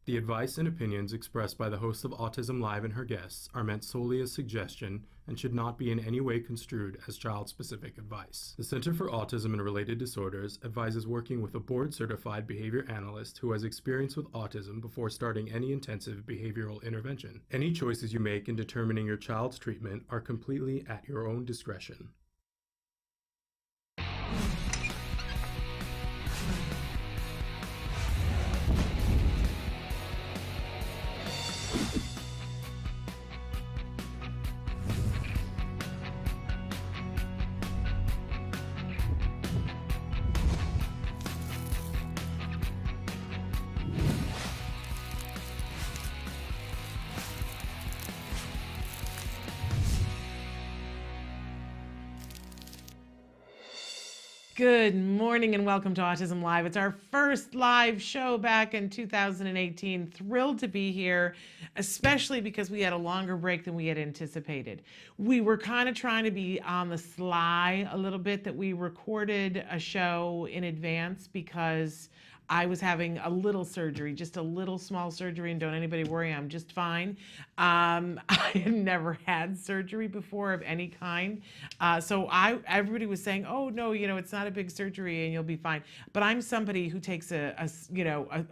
The advice and opinions expressed by the host of Autism Live and her guests are meant solely as suggestion and should not be in any way construed as child-specific advice. The Center for Autism and Related Disorders advises working with a board-certified behavior analyst who has experience with autism before starting any intensive behavioral intervention. Any choices you make in determining your child's treatment are completely at your own discretion. Good morning and welcome to Autism Live. It's our first live show back in 2018. Thrilled to be here, especially because we had a longer break than we had anticipated. We were kind of trying to be on the sly a little bit, that we recorded a show in advance because I was having a little surgery, just a little small surgery, and don't anybody worry, I'm just fine. I had never had surgery before of any kind. So everybody was saying, oh no, it's not a big surgery and you'll be fine. But I'm somebody who takes a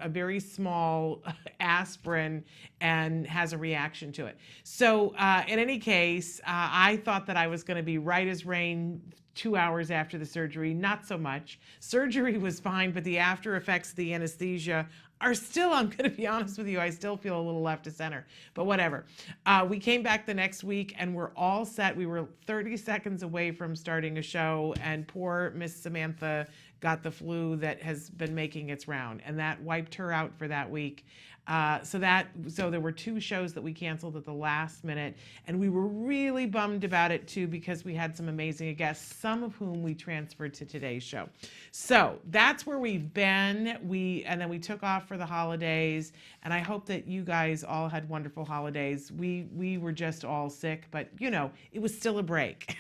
very small aspirin and has a reaction to it. So in any case, I thought that I was gonna be right as rain 2 hours after the surgery. Not so much. Surgery was fine, but the after effects of the anesthesia are still, I'm going to be honest with you, I still feel a little left to center, but whatever. We came back the next week and we're all set. We were 30 seconds away from starting a show, and poor Miss Samantha got the flu that has been making its round, and that wiped her out for that week. So there were 2 shows that we canceled at the last minute, and we were really bummed about it too, because we had some amazing guests, some of whom we transferred to today's show. So that's where we've been. And then we took off for the holidays, and I hope that you guys all had wonderful holidays. We were just all sick, but it was still a break.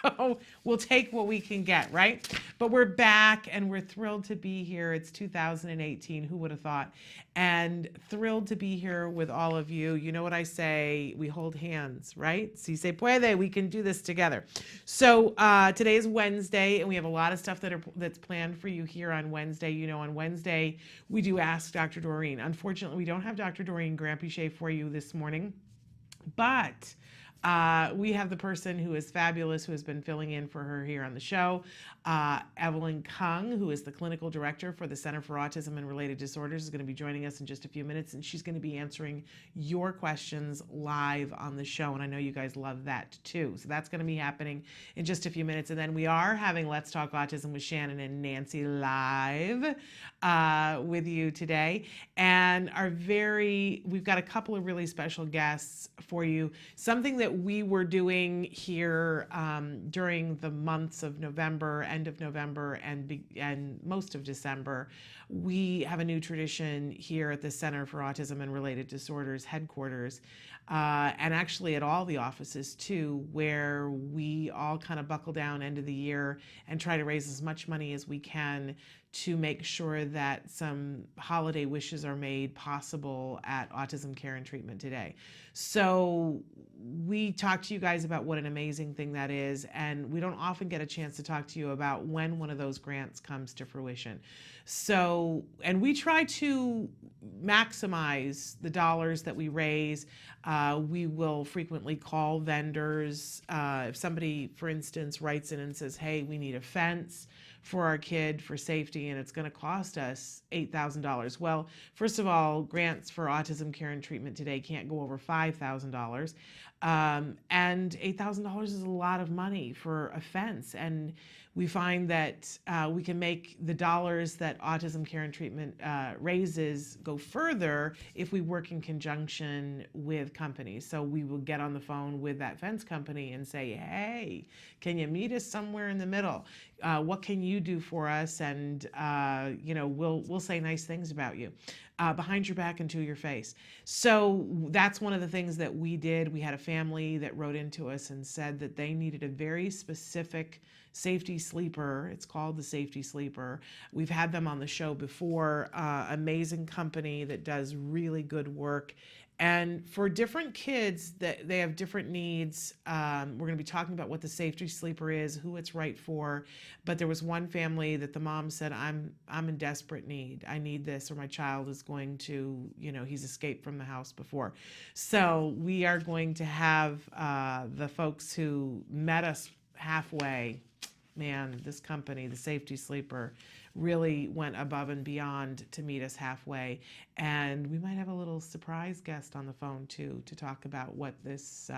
So we'll take what we can get, right? But we're back and we're thrilled to be here. It's 2018, who would have thought? And thrilled to be here with all of you. You know what I say, we hold hands, right? Si se puede, we can do this together. So today is Wednesday, and we have a lot of stuff that's planned for you here on Wednesday. On Wednesday, we do Ask Dr. Doreen. Unfortunately, we don't have Dr. Doreen Grampiche for you this morning, but we have the person who is fabulous, who has been filling in for her here on the show, Evelyn Kung, who is the clinical director for the Center for Autism and Related Disorders, is going to be joining us in just a few minutes, and she's going to be answering your questions live on the show, and I know you guys love that too. So that's going to be happening in just a few minutes, and then we are having Let's Talk Autism with Shannon and Nancy live with you today, and we've got a couple of really special guests for you. Something that we were doing here during the months of November, end of November, and most of December. We have a new tradition here at the Center for Autism and Related Disorders headquarters, and actually at all the offices too, where we all kind of buckle down end of the year and try to raise as much money as we can to make sure that some holiday wishes are made possible at Autism Care and Treatment Today. So we talk to you guys about what an amazing thing that is, and we don't often get a chance to talk to you about when one of those grants comes to fruition. So, and we try to maximize the dollars that we raise. We will frequently call vendors. If somebody, for instance, writes in and says, hey, we need a fence for our kid for safety, and it's going to cost us $8,000. Well, first of all, grants for Autism Care and Treatment Today can't go over $5,000. And $8,000 is a lot of money for a fence. And we find that we can make the dollars that Autism Care and Treatment raises go further if we work in conjunction with companies. So we will get on the phone with that fence company and say, hey, can you meet us somewhere in the middle? What can you do for us? And we'll say nice things about you. behind your back and to your face. So that's one of the things that we did. We had a family that wrote into us and said that they needed a very specific safety sleeper. It's called the Safety Sleeper. We've had them on the show before. Amazing company that does really good work. And for different kids, that they have different needs. We're going to be talking about what the Safety Sleeper is, who it's right for. But there was one family that the mom said, I'm in desperate need. I need this, or my child is going to, he's escaped from the house before. So we are going to have the folks who met us halfway. Man, this company, the Safety Sleeper, really went above and beyond to meet us halfway. And we might have a little surprise guest on the phone too, to talk about what this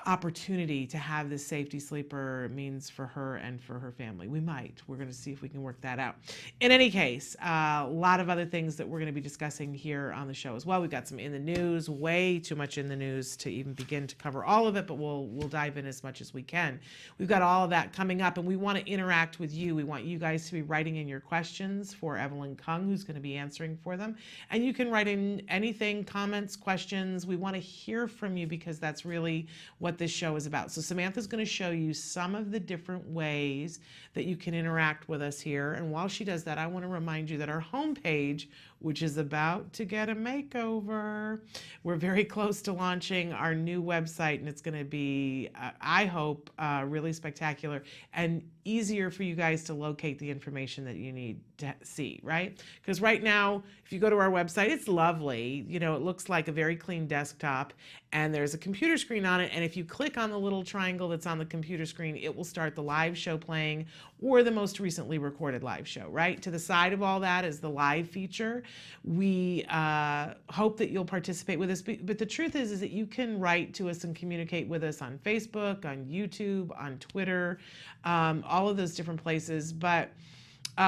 opportunity to have this Safety Sleeper means for her and for her family. We might. We're going to see if we can work that out. In any case, a lot of other things that we're going to be discussing here on the show as well. We've got some in the news, way too much in the news to even begin to cover all of it, but we'll dive in as much as we can. We've got all of that coming up, and we want to interact with you. We want you guys to be writing in your questions for Evelyn Kung, who's going to be answering for them. And you can write in anything, comments, questions. We want to hear from you because that's really what this show is about. So Samantha's going to show you some of the different ways that you can interact with us here. And while she does that, I want to remind you that our homepage, which is about to get a makeover, we're very close to launching our new website, and it's going to be, I hope, really spectacular and easier for you guys to locate the information that you need to see, right? Because right now, if you go to our website, it's lovely. It looks like a very clean desktop, and there's a computer screen on it. And if you click on the little triangle that's on the computer screen, it will start the live show playing or the most recently recorded live show, right? To the side of all that is the live feature. We hope that you'll participate with us. But the truth is that you can write to us and communicate with us on Facebook, on YouTube, on Twitter, all of those different places. But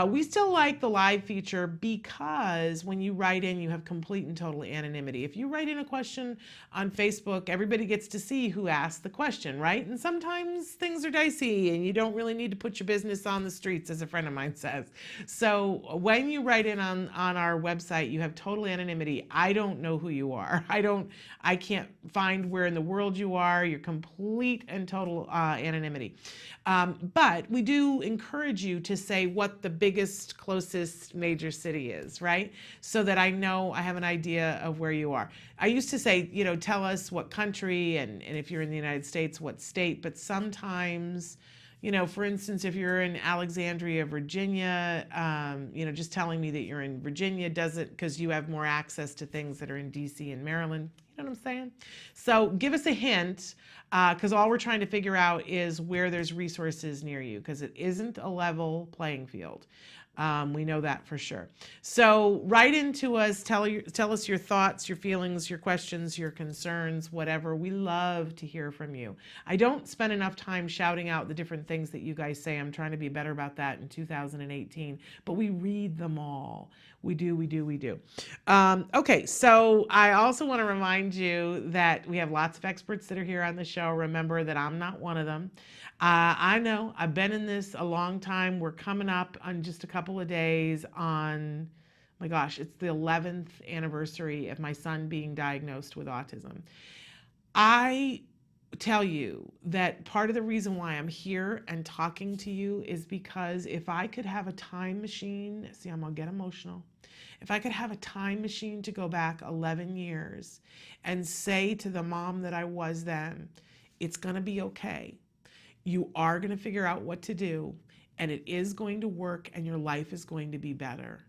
we still like the live feature because when you write in, you have complete and total anonymity. If you write in a question on Facebook, everybody gets to see who asked the question, right? And sometimes things are dicey and you don't really need to put your business on the streets, as a friend of mine says. So when you write in on our website, you have total anonymity. I don't know who you are. I can't find where in the world you are. You're complete and total anonymity. But we do encourage you to say what the biggest, closest major city is, right? So that I know, I have an idea of where you are. I used to say, tell us what country, and if you're in the United States, what state, but sometimes, for instance, if you're in Alexandria, Virginia, just telling me that you're in Virginia doesn't, because you have more access to things that are in DC and Maryland. You know what I'm saying? So give us a hint, because all we're trying to figure out is where there's resources near you, because it isn't a level playing field. We know that for sure. So write into us, tell us your thoughts, your feelings, your questions, your concerns, whatever. We love to hear from you. I don't spend enough time shouting out the different things that you guys say. I'm trying to be better about that in 2018, but we read them all. We do. Okay, so I also want to remind you that we have lots of experts that are here on the show. Remember that I'm not one of them. I know I've been in this a long time. We're coming up on just a couple of days on, my gosh, it's the 11th anniversary of my son being diagnosed with autism. I tell you that part of the reason why I'm here and talking to you is because if I could have a time machine, see, I'm gonna get emotional. If I could have a time machine to go back 11 years and say to the mom that I was then, it's gonna be okay. You are gonna figure out what to do, and it is going to work, and your life is going to be better.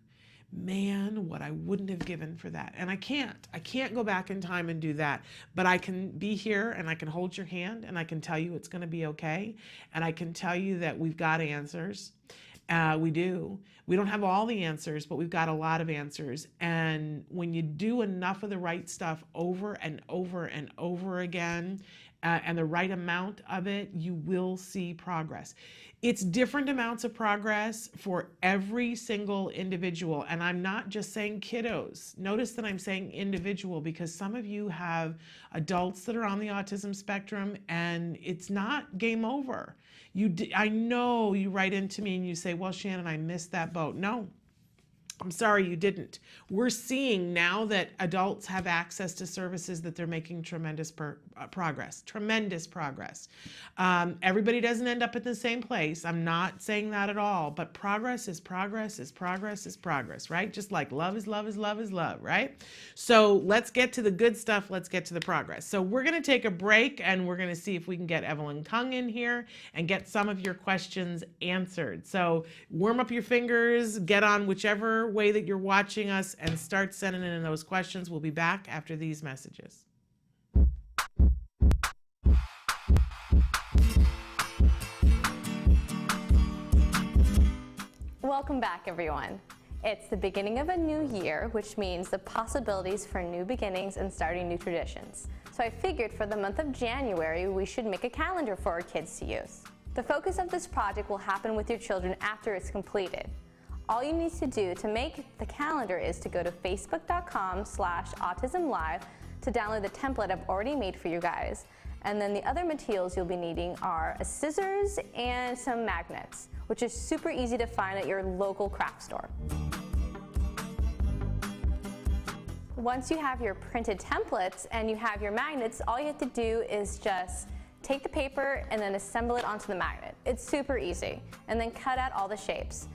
Man, what I wouldn't have given for that. And I can't go back in time and do that, but I can be here and I can hold your hand and I can tell you it's going to be okay. And I can tell you that we've got answers. We do. We don't have all the answers, but we've got a lot of answers. And when you do enough of the right stuff over and over and over again, and the right amount of it, you will see progress. It's different amounts of progress for every single individual. And I'm not just saying kiddos. Notice that I'm saying individual, because some of you have adults that are on the autism spectrum and it's not game over. I know you write into me and you say, well, Shannon, I missed that boat. No, I'm sorry you didn't. We're seeing now that adults have access to services that they're making tremendous progress. Everybody doesn't end up at the same place. I'm not saying that at all, but progress is progress is progress is progress, right? Just like love is love is love is love, right? So let's get to the good stuff. Let's get to the progress. So we're going to take a break and we're going to see if we can get Evelyn Kung in here and get some of your questions answered. So warm up your fingers, get on whichever way that you're watching us and start sending in those questions. We'll be back after these messages. Welcome back, everyone. It's the beginning of a new year, which means the possibilities for new beginnings and starting new traditions. So I figured for the month of January, we should make a calendar for our kids to use. The focus of this project will happen with your children after it's completed. All you need to do to make the calendar is to go to facebook.com/autism-live to download the template I've already made for you guys. And then the other materials you'll be needing are a scissors and some magnets, which is super easy to find at your local craft store. Once you have your printed templates and you have your magnets, all you have to do is just take the paper and then assemble it onto the magnet. It's super easy. And then cut out all the shapes.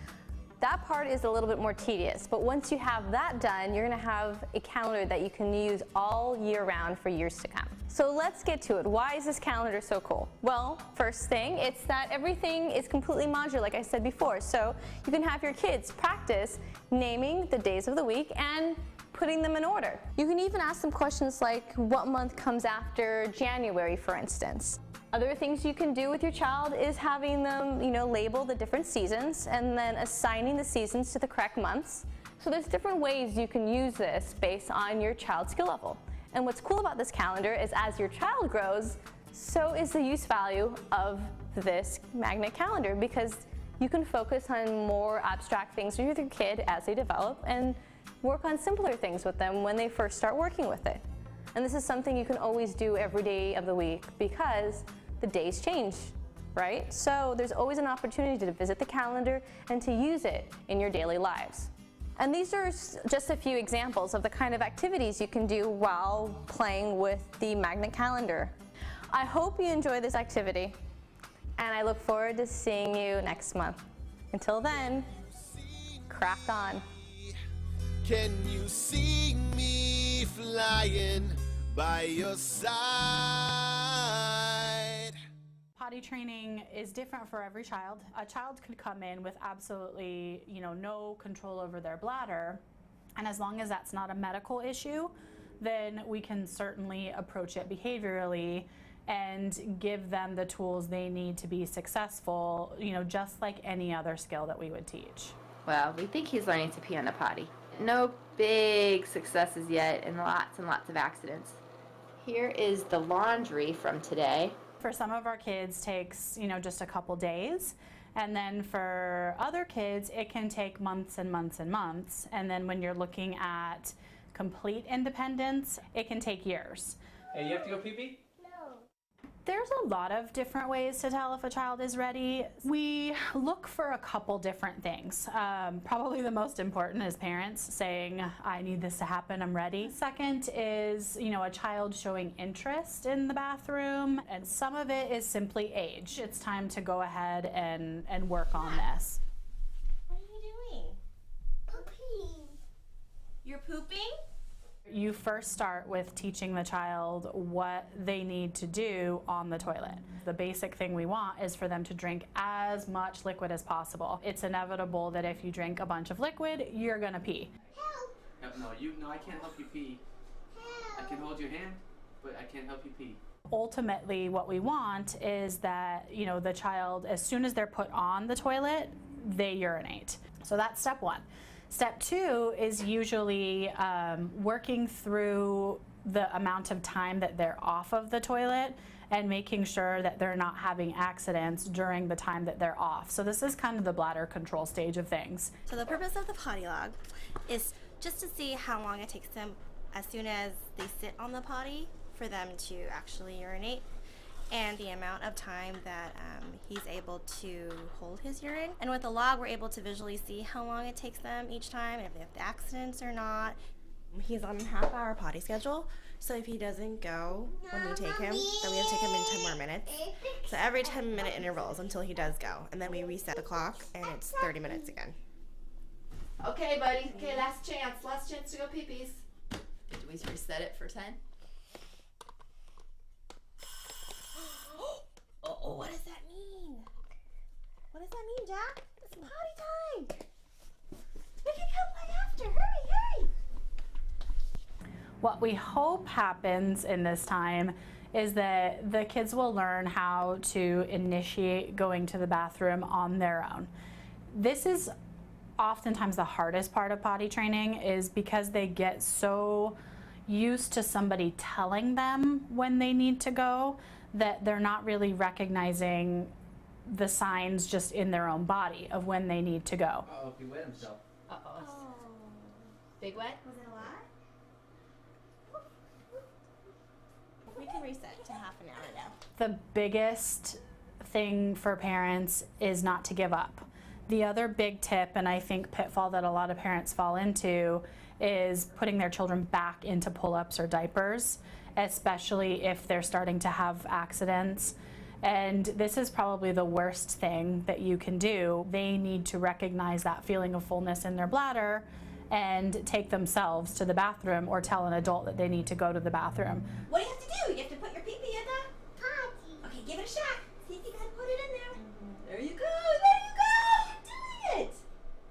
That part is a little bit more tedious, but once you have that done, you're gonna have a calendar that you can use all year round for years to come. So let's get to it. Why is this calendar so cool? Well, first thing, it's that everything is completely modular, like I said before. So you can have your kids practice naming the days of the week and putting them in order. You can even ask them questions like what month comes after January, for instance. Other things you can do with your child is having them, label the different seasons and then assigning the seasons to the correct months. So there's different ways you can use this based on your child's skill level. And what's cool about this calendar is as your child grows, so is the use value of this magnet calendar, because you can focus on more abstract things with your kid as they develop and work on simpler things with them when they first start working with it. And this is something you can always do every day of the week because the days change, right? So there's always an opportunity to visit the calendar and to use it in your daily lives. And these are just a few examples of the kind of activities you can do while playing with the magnet calendar. I hope you enjoy this activity, and I look forward to seeing you next month. Until then, craft on. Can you see me flying by your side? Potty training is different for every child. A child could come in with absolutely, no control over their bladder, and as long as that's not a medical issue, then we can certainly approach it behaviorally and give them the tools they need to be successful, just like any other skill that we would teach. Well, we think he's learning to pee on the potty. No big successes yet and lots of accidents. Here is the laundry from today. For some of our kids takes, just a couple days. And then for other kids, it can take months and months and months. And then when you're looking at complete independence, it can take years. Hey, you have to go pee-pee? There's a lot of different ways to tell if a child is ready. We look for a couple different things. Probably the most important is parents saying, I need this to happen, I'm ready. Second is, a child showing interest in the bathroom, and some of it is simply age. It's time to go ahead and work on this. What are you doing? Pooping. You're pooping? You first start with teaching the child what they need to do on the toilet. The basic thing we want is for them to drink as much liquid as possible. It's inevitable that if you drink a bunch of liquid, you're gonna pee. Help. No, I can't help you pee. I can hold your hand, but I can't help you pee. Ultimately, what we want is that, the child, as soon as they're put on the toilet, they urinate. So that's step one. Step two is usually working through the amount of time that they're off of the toilet and making sure that they're not having accidents during the time that they're off. So this is kind of the bladder control stage of things. So the purpose of the potty log is just to see how long it takes them as soon as they sit on the potty for them to actually urinate. and the amount of time that he's able to hold his urine. And with the log, we're able to visually see how long it takes them each time, and if they have accidents or not. He's on a half-hour potty schedule, so if he doesn't go when we take him, then we have to take him in 10 more minutes. So every 10-minute intervals until he does go, and then we reset the clock, and it's 30 minutes again. Okay, buddy. Okay, last chance to go pee-pees. Do we reset it for 10? Oh, what does that mean? What does that mean, Jack? It's potty time. We can come play after. Hurry. What we hope happens in this time is that the kids will learn how to initiate going to the bathroom on their own. This is oftentimes the hardest part of potty training, is because they get so used to somebody telling them when they need to go that they're not really recognizing the signs just in their own body of when they need to go. Uh-oh, he wet himself. Uh-oh. Big wet? Was it a lot? We can reset to half an hour now. The biggest thing for parents is not to give up. The other big tip, and I think pitfall that a lot of parents fall into, is putting their children back into pull-ups or diapers, especially if they're starting to have accidents. And this is probably the worst thing that you can do. They need to recognize that feeling of fullness in their bladder and take themselves to the bathroom, or tell an adult that they need to go to the bathroom. What do you have to do? You have to put your pee-pee in the potty. Okay, give it a shot. See if you can put it in there. There you go. You're doing it.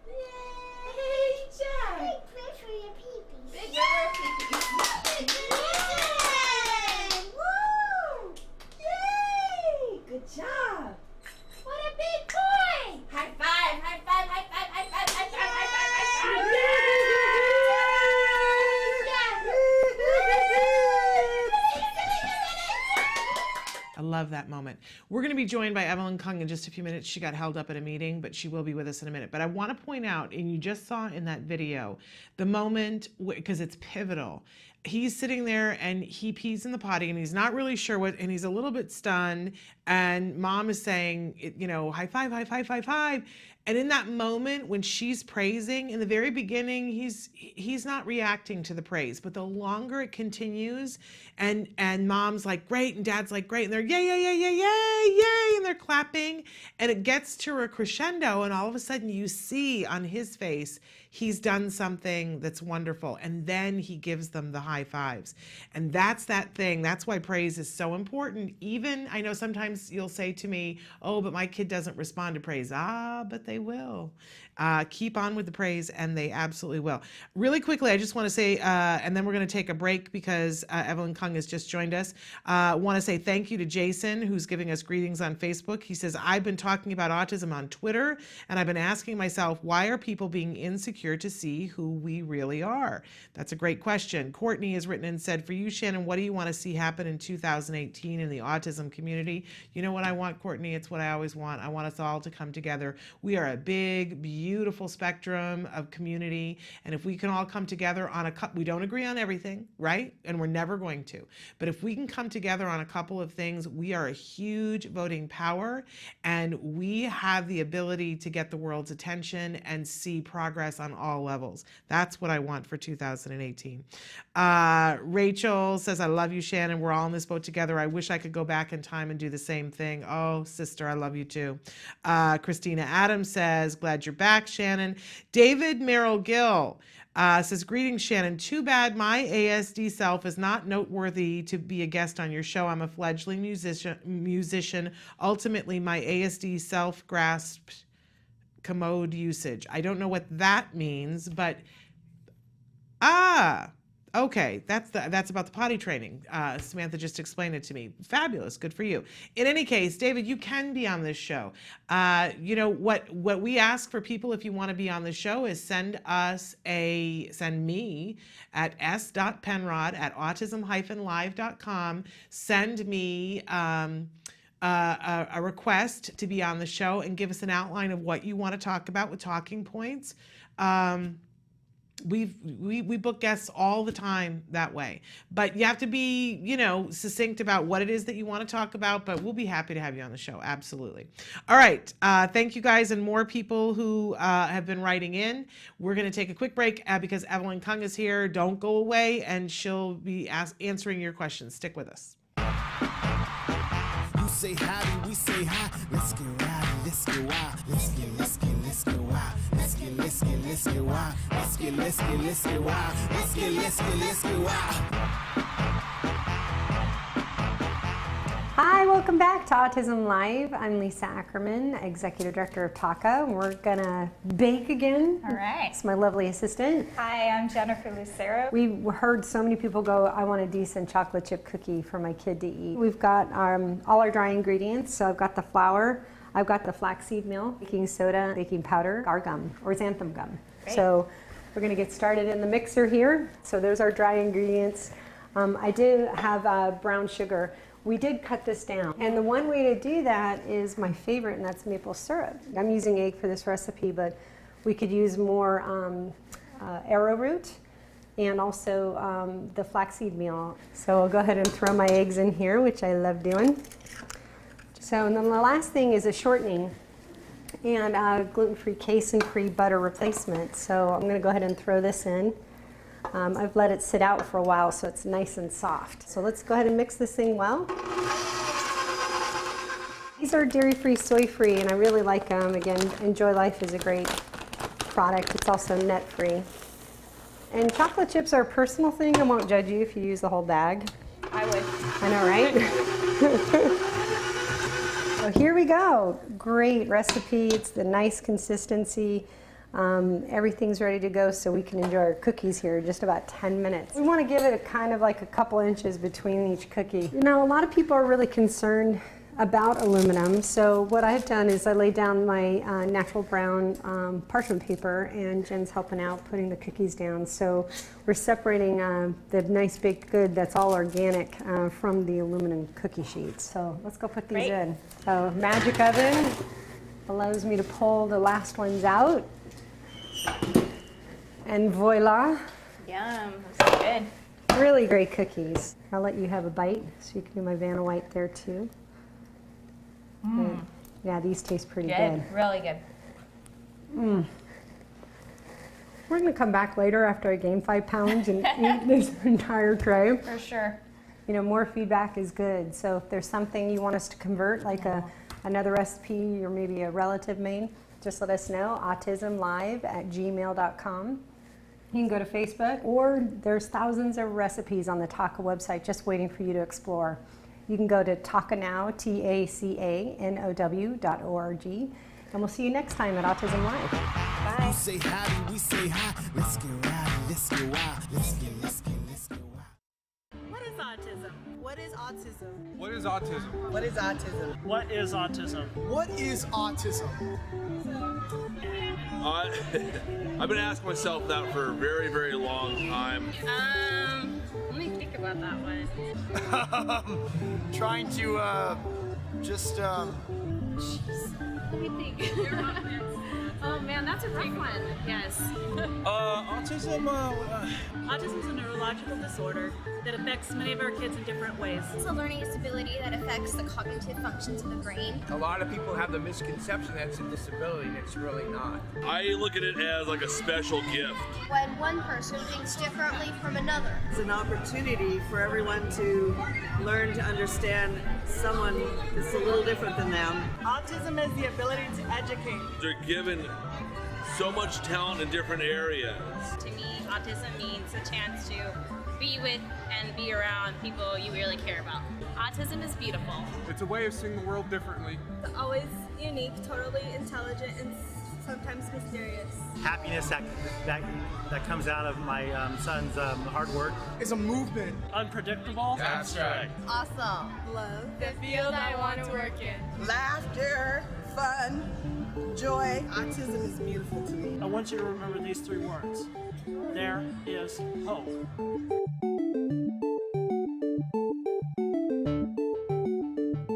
Yay, Jack. Big push for your pee-pee. Big pee-pee. Yay! Woo! Yay! Good job. What a big boy. High five, high five, high five, high five, high five, high five, high five. I love that moment. We're going to be joined by Evelyn Kung in just a few minutes. She got held up at a meeting, but she will be with us in a minute. But I want to point out, and you just saw in that video, the moment, because it's pivotal. He's sitting there and he pees in the potty and he's not really sure what, and he's a little bit stunned. And mom is saying, you know, high five, high five, high five. And in that moment, when she's praising, in the very beginning, he's not reacting to the praise. But the longer it continues, and mom's like, great, and dad's like, great, and they're yay, yay, yay, yay, yay, yay, and they're clapping, and it gets to a crescendo, and all of a sudden you see on his face, he's done something that's wonderful. And then he gives them the high fives. And that's that thing. That's why praise is so important. Even, I know sometimes you'll say to me, oh, but my kid doesn't respond to praise. But they will. Keep on with the praise, and they absolutely will. Really quickly, I just want to say, and then we're going to take a break because Evelyn Kung has just joined us. Want to say thank you to Jason, who's giving us greetings on Facebook. He says, I've been talking about autism on Twitter, and I've been asking myself, why are people being insecure to see who we really are? That's a great question. Courtney has written and said, for you, Shannon, what do you want to see happen in 2018 in the autism community? You know what I want, Courtney? It's what I always want. I want us all to come together. We are a big, beautiful spectrum of community, and if we can all come together on we don't agree on everything, right? And we're never going to. But if we can come together on a couple of things, we are a huge voting power, and we have the ability to get the world's attention and see progress on all levels. That's what I want for 2018. Rachel says, I love you, Shannon. We're all in this boat together. I wish I could go back in time and do the same thing. Oh, sister, I love you too. Christina Adams says, glad you're back, Shannon. David Merrill Gill says, greetings, Shannon. Too bad my ASD self is not noteworthy to be a guest on your show. I'm a fledgling musician. Ultimately, my ASD self grasped commode usage. I don't know what that means, but okay, that's about the potty training. Samantha just explained it to me. Fabulous, good for you. In any case, David, you can be on this show. You know what we ask for people if you want to be on the show is send me at s.penrod@autism-live.com. Send me a request to be on the show and give us an outline of what you want to talk about with talking points. we book guests all the time that way, but you have to be, succinct about what it is that you want to talk about, but we'll be happy to have you on the show. Absolutely. All right. Thank you guys, and more people who have been writing in. We're going to take a quick break because Evelyn Kung is here. Don't go away, and she'll be answering your questions. Stick with us. You say howdy, we say hi. Let's get rowdy, let's get wild. Let's get wild. Let's get wild. Let's get wild. Let's get wild. Let's get wild. Hi, welcome back to Autism Live. I'm Lisa Ackerman, Executive Director of TACA. We're gonna bake again. All right. It's my lovely assistant. Hi, I'm Jennifer Lucero. We heard so many people go, I want a decent chocolate chip cookie for my kid to eat. We've got all our dry ingredients. So I've got the flour, I've got the flaxseed meal, baking soda, baking powder, our gum, or xanthan gum. Great. So we're gonna get started in the mixer here. So those are dry ingredients. I do have brown sugar. We did cut this down. And the one way to do that is my favorite, and that's maple syrup. I'm using egg for this recipe, but we could use more arrowroot and also the flaxseed meal. So I'll go ahead and throw my eggs in here, which I love doing. So, and then the last thing is a shortening and gluten-free casein-free butter replacement. So I'm gonna go ahead and throw this in. I've let it sit out for a while so it's nice and soft. So let's go ahead and mix this thing well. These are dairy-free, soy-free, and I really like them. Again, Enjoy Life is a great product. It's also net-free. And chocolate chips are a personal thing. I won't judge you if you use the whole bag. I would. I know, right? So here we go. Great recipe. It's the nice consistency. Everything's ready to go, so we can enjoy our cookies here in just about 10 minutes. We want to give it a kind of like a couple inches between each cookie. You know, a lot of people are really concerned about aluminum, so what I've done is I laid down my natural brown parchment paper, and Jen's helping out putting the cookies down. So we're separating the nice baked good that's all organic from the aluminum cookie sheets. So let's go put these in. So magic oven allows me to pull the last ones out. And voila. Yum, that's good. Really great cookies. I'll let you have a bite so you can do my Vanna White there too. Yeah, these taste pretty good. Really good. We're going to come back later after I gain 5 pounds and eat this entire tray. For sure. You know, more feedback is good. So if there's something you want us to convert, like another recipe or maybe a relative made, just let us know. autismlive@gmail.com. You can go to Facebook, or there's thousands of recipes on the TACA website just waiting for you to explore. You can go to TACANOW, TACANOW.org, and we'll see you next time at Autism Live. Bye. You say howdy, we say hi. Let's get rowdy, let's get wild. Let's get wild. What is autism? What is autism? What is autism? What is autism? What is autism? What is autism? I've been asking myself that for a very, very long time. Let me think about that one. Trying to, Jeez. Let me think. Oh man, that's a big one. Yes. Autism. autism is a neurological disorder that affects many of our kids in different ways. It's a learning disability that affects the cognitive functions of the brain. A lot of people have the misconception that it's a disability, and it's really not. I look at it as like a special gift. When one person thinks differently from another. It's an opportunity for everyone to learn to understand someone that's a little different than them. Autism is the ability to educate. They're given so much talent in different areas. To me, autism means a chance to be with and be around people you really care about. Autism is beautiful. It's a way of seeing the world differently. Always unique, totally intelligent, and sometimes mysterious. Happiness that comes out of my son's hard work. It's a movement. Unpredictable. That's right. Awesome. Love. The field I want to work in. Laughter, fun, joy. Autism is beautiful to me. I want you to remember these 3 words. There is hope.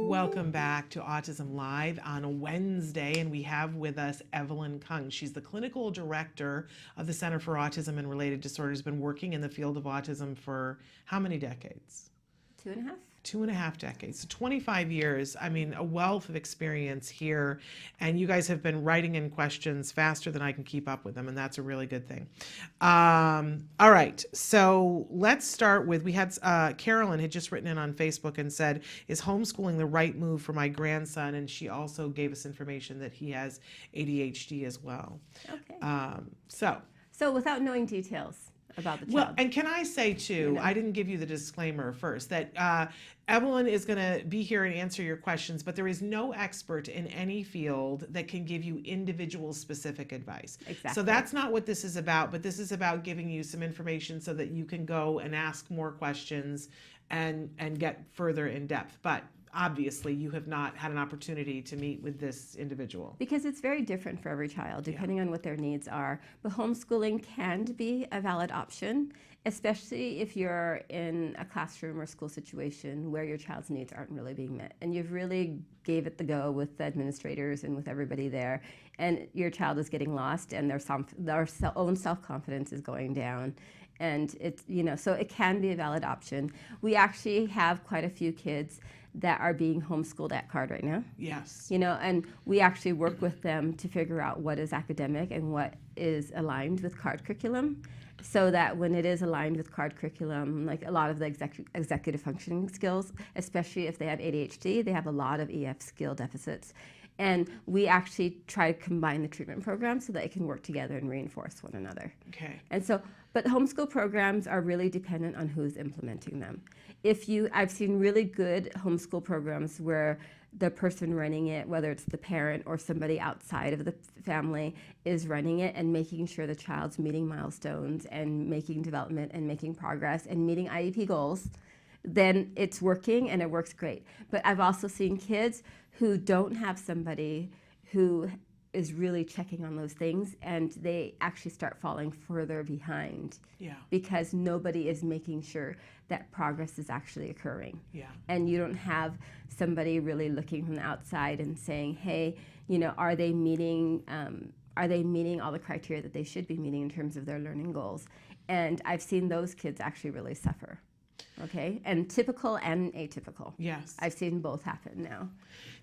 Welcome back to Autism Live on a Wednesday, and we have with us Evelyn Kung. She's the clinical director of the Center for Autism and Related Disorders, been working in the field of autism for how many decades? 2.5. 2.5 decades, so 25 years. I mean, a wealth of experience here, and you guys have been writing in questions faster than I can keep up with them, and that's a really good thing. All right, so let's start with, we had Carolyn had just written in on Facebook and said, is homeschooling the right move for my grandson? And she also gave us information that he has ADHD as well. Okay. So without knowing details about the child. Well, and can I say too, I didn't give you the disclaimer first, that Evelyn is going to be here and answer your questions, but there is no expert in any field that can give you individual specific advice. Exactly. So that's not what this is about, but this is about giving you some information so that you can go and ask more questions and get further in depth. But obviously you have not had an opportunity to meet with this individual. Because it's very different for every child, depending on what their needs are. But homeschooling can be a valid option, especially if you're in a classroom or school situation where your child's needs aren't really being met. And you've really gave it the go with the administrators and with everybody there. And your child is getting lost and their own self-confidence is going down. And it's, so it can be a valid option. We actually have quite a few kids that are being homeschooled at CARD right now. Yes. And we actually work with them to figure out what is academic and what is aligned with CARD curriculum, so that when it is aligned with CARD curriculum, like a lot of the executive functioning skills, especially if they have ADHD, they have a lot of EF skill deficits. And we actually try to combine the treatment programs so that it can work together and reinforce one another. Okay. And so, but homeschool programs are really dependent on who's implementing them. I've seen really good homeschool programs where the person running it, whether it's the parent or somebody outside of the family, is running it and making sure the child's meeting milestones and making development and making progress and meeting IEP goals, then it's working and it works great. But I've also seen kids who don't have somebody who is really checking on those things, and they actually start falling further behind. Yeah. Because nobody is making sure that progress is actually occurring. Yeah. And you don't have somebody really looking from the outside and saying, hey, are they meeting all the criteria that they should be meeting in terms of their learning goals? And I've seen those kids actually really suffer. Okay, and typical and atypical. Yes. I've seen both happen now.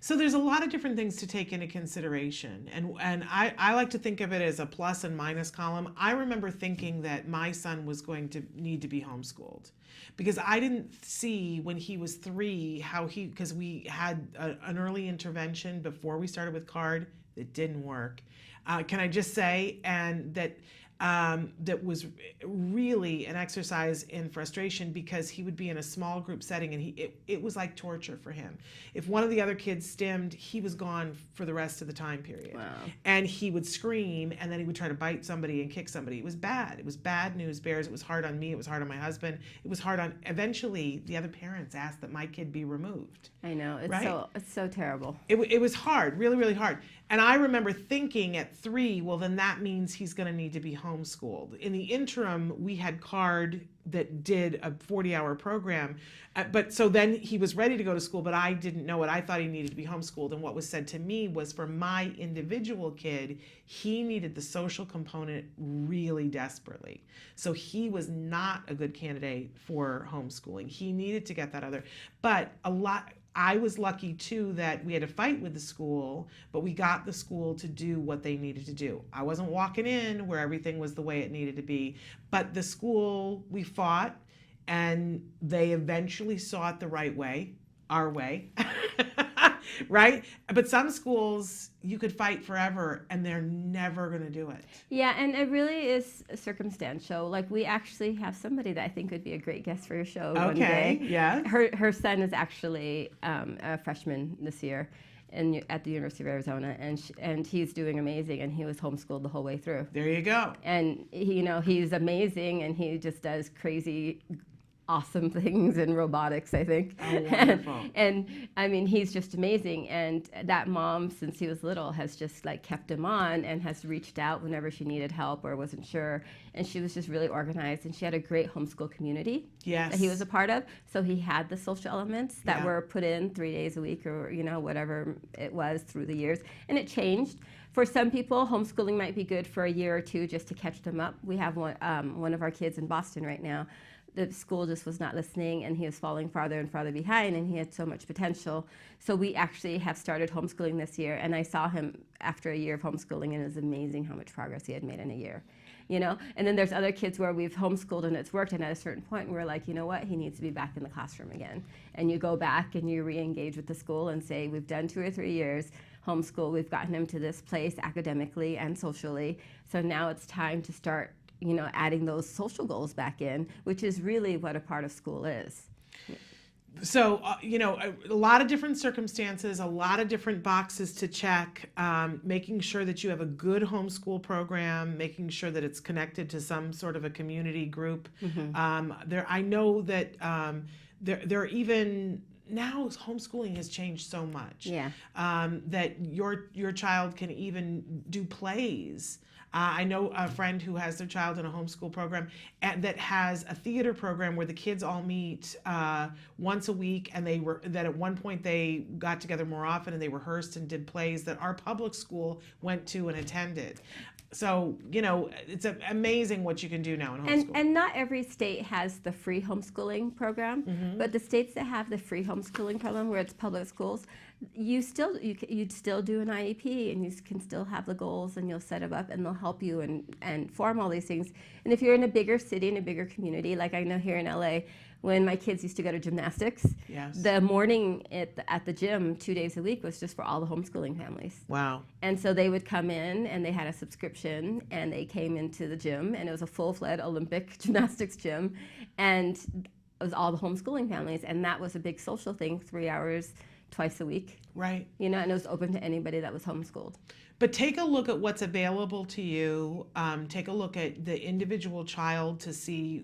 So there's a lot of different things to take into consideration. And I like to think of it as a plus and minus column. I remember thinking that my son was going to need to be homeschooled because I didn't see when he was 3 because we had an early intervention before we started with CARD that didn't work. Can I just say, and that was really an exercise in frustration because he would be in a small group setting and it was like torture for him. If one of the other kids stimmed, he was gone for the rest of the time period. Wow. And he would scream and then he would try to bite somebody and kick somebody. It was bad. It was bad news bears. It was hard on me. It was hard on my husband. It was hard on, eventually the other parents asked that my kid be removed. I know, it's so terrible. It was hard, really, really hard. And I remember thinking at 3, well, then that means he's going to need to be homeschooled. In the interim, we had CARD that did a 40-hour program. But so then he was ready to go to school, but I didn't know it. I thought he needed to be homeschooled. And what was said to me was for my individual kid, he needed the social component really desperately. So he was not a good candidate for homeschooling. He needed to get that other. But I was lucky too that we had a fight with the school, but we got the school to do what they needed to do. I wasn't walking in where everything was the way it needed to be, but the school, we fought and they eventually saw it the right way, our way, right? But some schools, you could fight forever and they're never going to do it. Yeah, and it really is circumstantial. Like we actually have somebody that I think would be a great guest for your show one day. Yeah. Her son is actually a freshman this year at the University of Arizona, and he's doing amazing, and he was homeschooled the whole way through. There you go. And he's amazing, and he just does crazy awesome things in robotics, I think. Oh, wonderful. And I mean, he's just amazing. And that mom, since he was little, has just like kept him on and has reached out whenever she needed help or wasn't sure. And she was just really organized, and she had a great homeschool community Yes. that he was a part of. So he had the social elements that Yeah. were put in 3 days a week, or whatever it was through the years. And it changed. For some people, homeschooling might be good for a year or two just to catch them up. We have one of our kids in Boston right now. The school just was not listening, and he was falling farther and farther behind, and he had so much potential. So we actually have started homeschooling this year, and I saw him after a year of homeschooling, and it was amazing how much progress he had made in a year. And then there's other kids where we've homeschooled and it's worked, and at a certain point we're like, you know what, he needs to be back in the classroom again. And you go back and you re-engage with the school and say, we've done 2 or 3 years homeschool, we've gotten him to this place academically and socially, so now it's time to start adding those social goals back in, which is really what a part of school is. So, a lot of different circumstances, a lot of different boxes to check, making sure that you have a good homeschool program, making sure that it's connected to some sort of a community group. I know that there are even now homeschooling has changed so much that your child can even do plays. I know a friend who has their child in a homeschool program that has a theater program where the kids all meet once a week, and that at one point they got together more often and they rehearsed and did plays that our public school went to and attended. So, it's amazing what you can do now in homeschool. And not every state has the free homeschooling program, but the states that have the free homeschooling program where it's public schools, you'd still do an IEP, and you can still have the goals, and you'll set them up, and they'll help you and form all these things. And if you're in a bigger city, in a bigger community, like I know here in LA, when my kids used to go to gymnastics, the morning at the gym 2 days a week was just for all the homeschooling families. Wow. And so they would come in, and they had a subscription, and they came into the gym, and it was a full-fledged Olympic gymnastics gym, and it was all the homeschooling families, and that was a big social thing, 3 hours twice a week. Right. And it was open to anybody that was homeschooled. But take a look at what's available to you. Take a look at the individual child to see,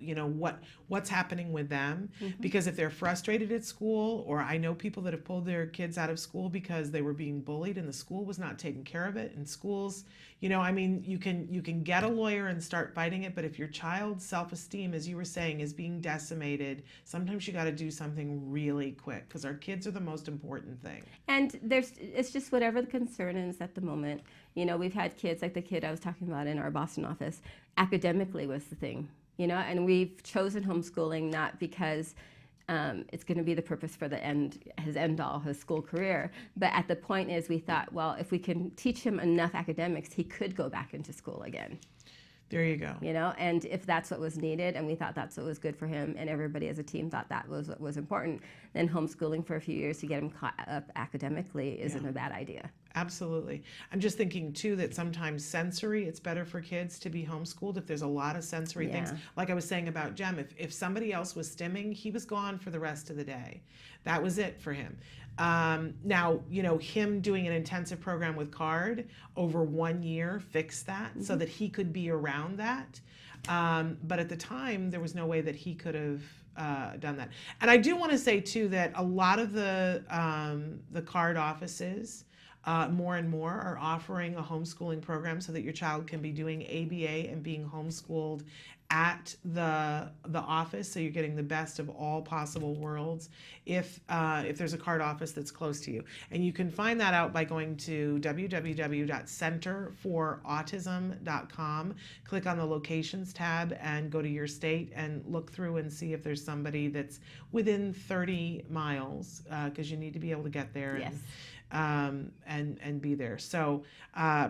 what's happening with them. Because if they're frustrated at school, or I know people that have pulled their kids out of school because they were being bullied and the school was not taking care of it. And schools, you can get a lawyer and start fighting it. But if your child's self-esteem, as you were saying, is being decimated, sometimes you got to do something really quick, because our kids are the most important thing. And it's just whatever the concern is at the moment. We've had kids, like the kid I was talking about in our Boston office, academically was the thing, and we've chosen homeschooling not because it's going to be the purpose for his end all, his school career. But at the point is, we thought, well, if we can teach him enough academics, he could go back into school again. There you go. And if that's what was needed, and we thought that's what was good for him, and everybody as a team thought that was what was important, then homeschooling for a few years to get him caught up academically isn't a bad idea. Absolutely. I'm just thinking too that sometimes sensory, it's better for kids to be homeschooled if there's a lot of sensory things. Like I was saying about Jem, if somebody else was stimming, he was gone for the rest of the day. That was it for him. Now, him doing an intensive program with CARD over 1 year fixed that so that he could be around that. But at the time, there was no way that he could have done that. And I do want to say too that a lot of the CARD offices more and more are offering a homeschooling program so that your child can be doing ABA and being homeschooled at the office, so you're getting the best of all possible worlds if there's a CARD office that's close to you. And you can find that out by going to www.centerforautism.com, click on the locations tab, and go to your state and look through and see if there's somebody that's within 30 miles, because you need to be able to get there. Yes. And be there. So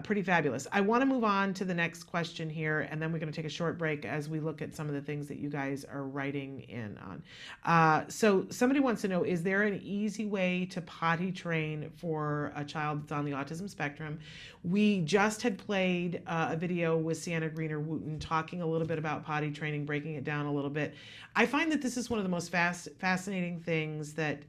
pretty fabulous. I want to move on to the next question here, and then we're going to take a short break as we look at some of the things that you guys are writing in on. So somebody wants to know, is there an easy way to potty train for a child that's on the autism spectrum? We just had played a video with Sienna Greener-Wooten talking a little bit about potty training, breaking it down a little bit. I find that this is one of the most fascinating things, that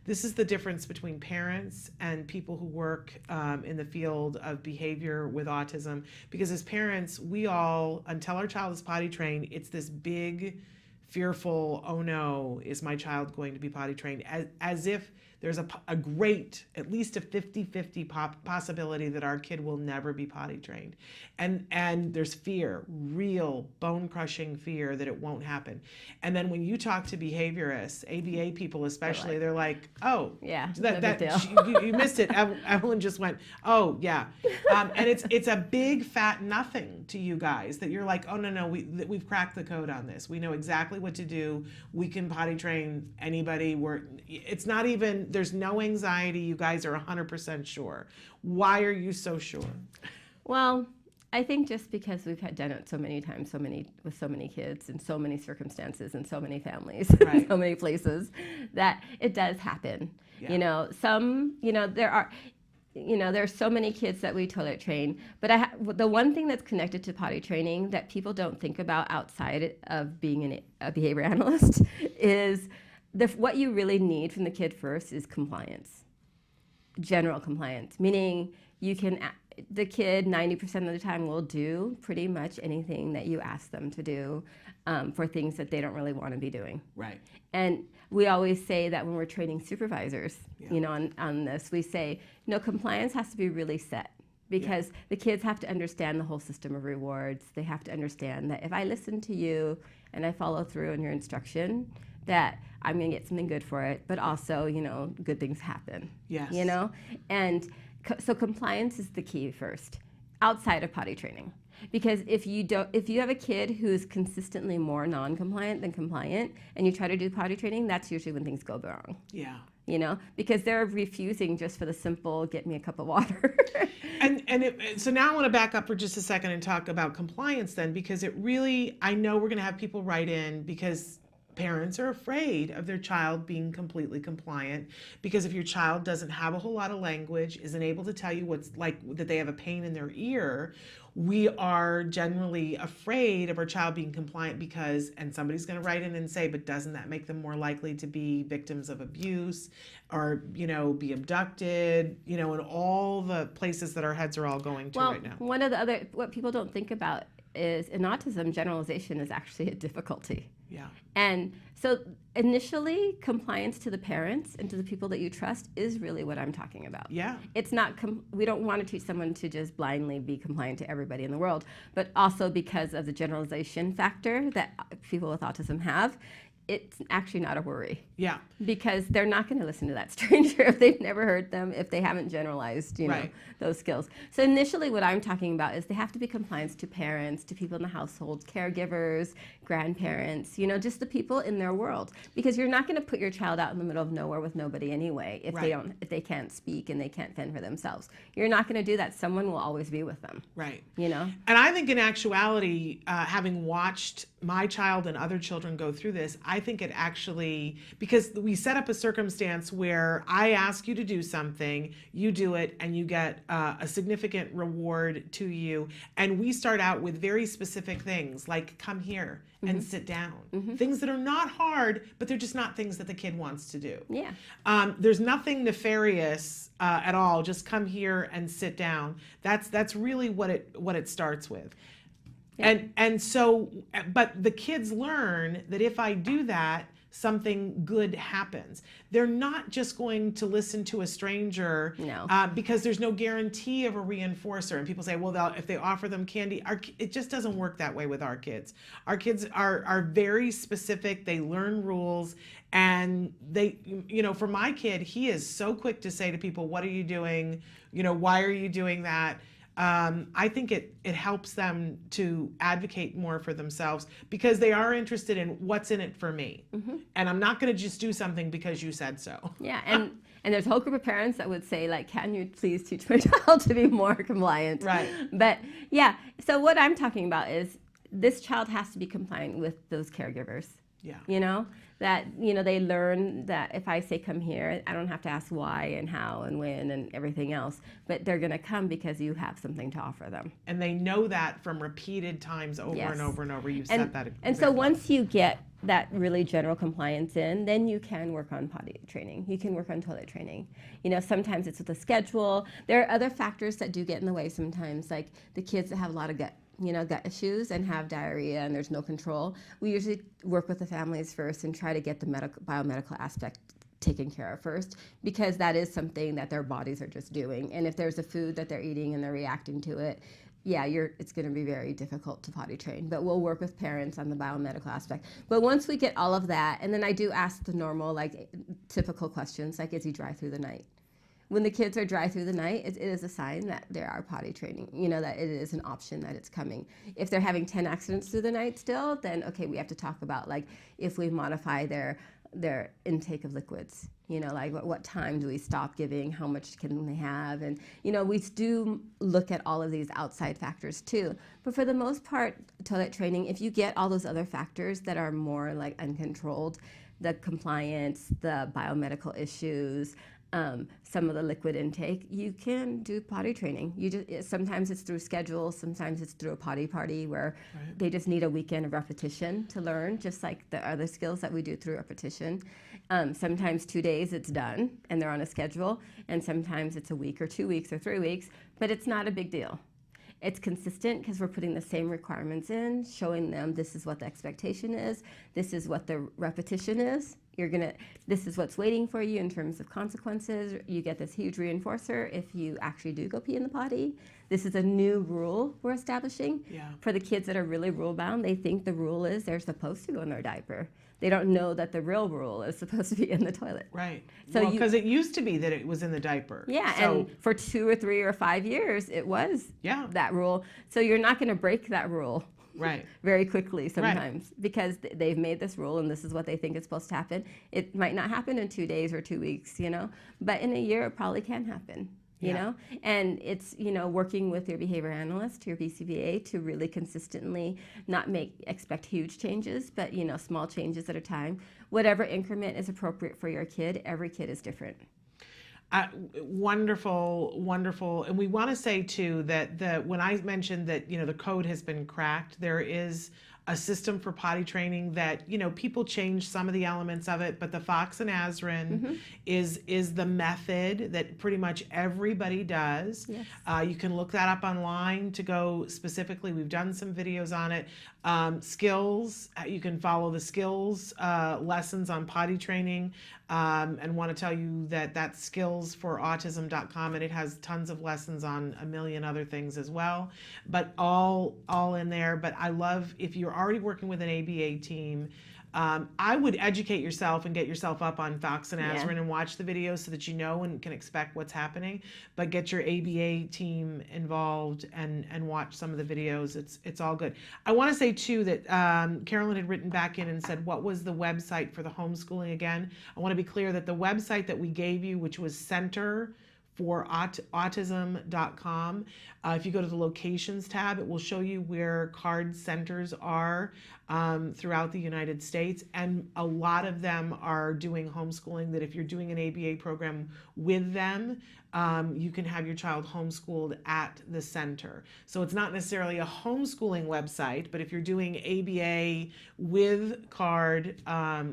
this is the difference between parents and people who work in the field of behavior with autism. Because as parents, we all, until our child is potty trained, it's this big fearful, oh no, is my child going to be potty trained? As if there's a great, at least a 50-50 possibility that our kid will never be potty trained. And there's fear, real bone-crushing fear that it won't happen. And then when you talk to behaviorists, ABA people especially, they're like, oh, yeah, you missed it. Evelyn just went, oh, yeah. And it's a big fat nothing to you guys that you're like, oh, no, we've cracked the code on this. We know exactly what to do. We can potty train anybody. It's not even, there's no anxiety. You guys are 100% sure. Why are you so sure? Well, I think just because we've done it so many times, with so many kids in so many circumstances and so many families, right. so many places, that it does happen. Yeah. You know, there are so many kids that we toilet train, but the one thing that's connected to potty training that people don't think about outside of being a behavior analyst is what you really need from the kid first is compliance, general compliance, meaning the kid 90% of the time will do pretty much anything that you ask them to do for things that they don't really want to be doing. Right. And we always say that when we're training supervisors, on this, we say, compliance has to be really set because the kids have to understand the whole system of rewards. They have to understand that if I listen to you and I follow through on your instruction, that I'm going to get something good for it, but also, good things happen. Yes. And so compliance is the key first, outside of potty training. Because if you have a kid who's consistently more non-compliant than compliant, and you try to do potty training, that's usually when things go wrong. Yeah. Because they're refusing just for the simple, get me a cup of water. So now I want to back up for just a second and talk about compliance then, because I know we're going to have people write in because parents are afraid of their child being completely compliant, because if your child doesn't have a whole lot of language, isn't able to tell you what's like, that they have a pain in their ear, we are generally afraid of our child being compliant and somebody's going to write in and say, but doesn't that make them more likely to be victims of abuse or, be abducted, in all the places that our heads are all going to right now? One of what people don't think about is in autism, generalization is actually a difficulty. Yeah. And so initially, compliance to the parents and to the people that you trust is really what I'm talking about. Yeah. It's not, we don't want to teach someone to just blindly be compliant to everybody in the world, but also because of the generalization factor that people with autism have, it's actually not a worry. Yeah. Because they're not going to listen to that stranger if they've never heard them, if they haven't generalized, right. those skills. So initially what I'm talking about is they have to be compliant to parents, to people in the household, caregivers, grandparents, just the people in their world. Because you're not going to put your child out in the middle of nowhere with nobody anyway if right. if they can't speak and they can't fend for themselves. You're not going to do that. Someone will always be with them. Right. And I think in actuality, having watched my child and other children go through this, I think it actually, because we set up a circumstance where I ask you to do something, you do it, and you get a significant reward to you. And we start out with very specific things like come here and sit down. Things that are not hard, but they're just not things that the kid wants to do. Yeah. There's nothing nefarious at all. Just come here and sit down. That's really what it starts with. Yeah. And so, but the kids learn that if I do that, something good happens. They're not just going to listen to a stranger because there's no guarantee of a reinforcer. And people say, well, if they offer them candy, it just doesn't work that way with our kids. Our kids are very specific. They learn rules. And they, for my kid, he is so quick to say to people, what are you doing? Why are you doing that? I think it helps them to advocate more for themselves because they are interested in what's in it for me. And I'm not going to just do something because you said so. Yeah, and there's a whole group of parents that would say, like, can you please teach my child to be more compliant? Right. But, yeah, so what I'm talking about is this child has to be compliant with those caregivers. Yeah. That, they learn that if I say come here, I don't have to ask why and how and when and everything else, but they're going to come because you have something to offer them. And they know that from repeated times over and over and over. You've set that example. And so once you get that really general compliance in, then you can work on potty training. You can work on toilet training. Sometimes it's with a schedule. There are other factors that do get in the way sometimes, like the kids that have a lot of gut gut issues and have diarrhea and there's no control, we usually work with the families first and try to get the biomedical aspect taken care of first, because that is something that their bodies are just doing. And if there's a food that they're eating and they're reacting to it, it's going to be very difficult to potty train. But we'll work with parents on the biomedical aspect. But once we get all of that, and then I do ask the normal, typical questions, like, is he dry through the night? When the kids are dry through the night, it is a sign that they are potty training, that it is an option, that it's coming. If they're having 10 accidents through the night still, then okay, we have to talk about if we modify their intake of liquids. What time do we stop giving? How much can they have? And, we do look at all of these outside factors too. But for the most part, toilet training, if you get all those other factors that are more uncontrolled, the compliance, the biomedical issues, some of the liquid intake, you can do potty training. Sometimes it's through schedule, sometimes it's through a potty party where they just need a weekend of repetition to learn, just like the other skills that we do through repetition. Sometimes 2 days it's done and they're on a schedule, and sometimes it's a week or 2 weeks or 3 weeks, but it's not a big deal. It's consistent because we're putting the same requirements in, showing them this is what the expectation is, this is what the repetition is. This is what's waiting for you in terms of consequences. You get this huge reinforcer if you actually do go pee in the potty. This is a new rule we're establishing. For the kids that are really rule bound, they think the rule is they're supposed to go in their diaper. They don't know that the real rule is supposed to be in the toilet. Right. So because it used to be that it was in the diaper. Yeah, and for 2 or 3 or 5 years, it was that rule. So you're not going to break that rule. Right. Very quickly sometimes, because they've made this rule and this is what they think is supposed to happen. It might not happen in 2 days or 2 weeks, but in a year it probably can happen, you know? And it's, working with your behavior analyst, your BCBA, to really consistently not expect huge changes, but, small changes at a time. Whatever increment is appropriate for your kid, every kid is different. Wonderful. And we want to say too that when I mentioned that, the code has been cracked, there is a system for potty training that, people change some of the elements of it, but the Fox and Azrin is the method that pretty much everybody does. Yes. You can look that up online to go specifically. We've done some videos on it. Skills, you can follow the skills lessons on potty training, and want to tell you that that's skillsforautism.com, and it has tons of lessons on a million other things as well, but all in there. But I love, if you're already working with an ABA team, I would educate yourself and get yourself up on Fox and Azrin and watch the videos so that you know and can expect what's happening. But get your ABA team involved and watch some of the videos. It's all good. I want to say too that Carolyn had written back in and said, what was the website for the homeschooling again? I want to be clear that the website that we gave you, which was centerforautism.com, if you go to the locations tab, it will show you where CARD centers are throughout the United States, and a lot of them are doing homeschooling, that if you're doing an ABA program with them, you can have your child homeschooled at the center. So it's not necessarily a homeschooling website, but if you're doing ABA with CARD,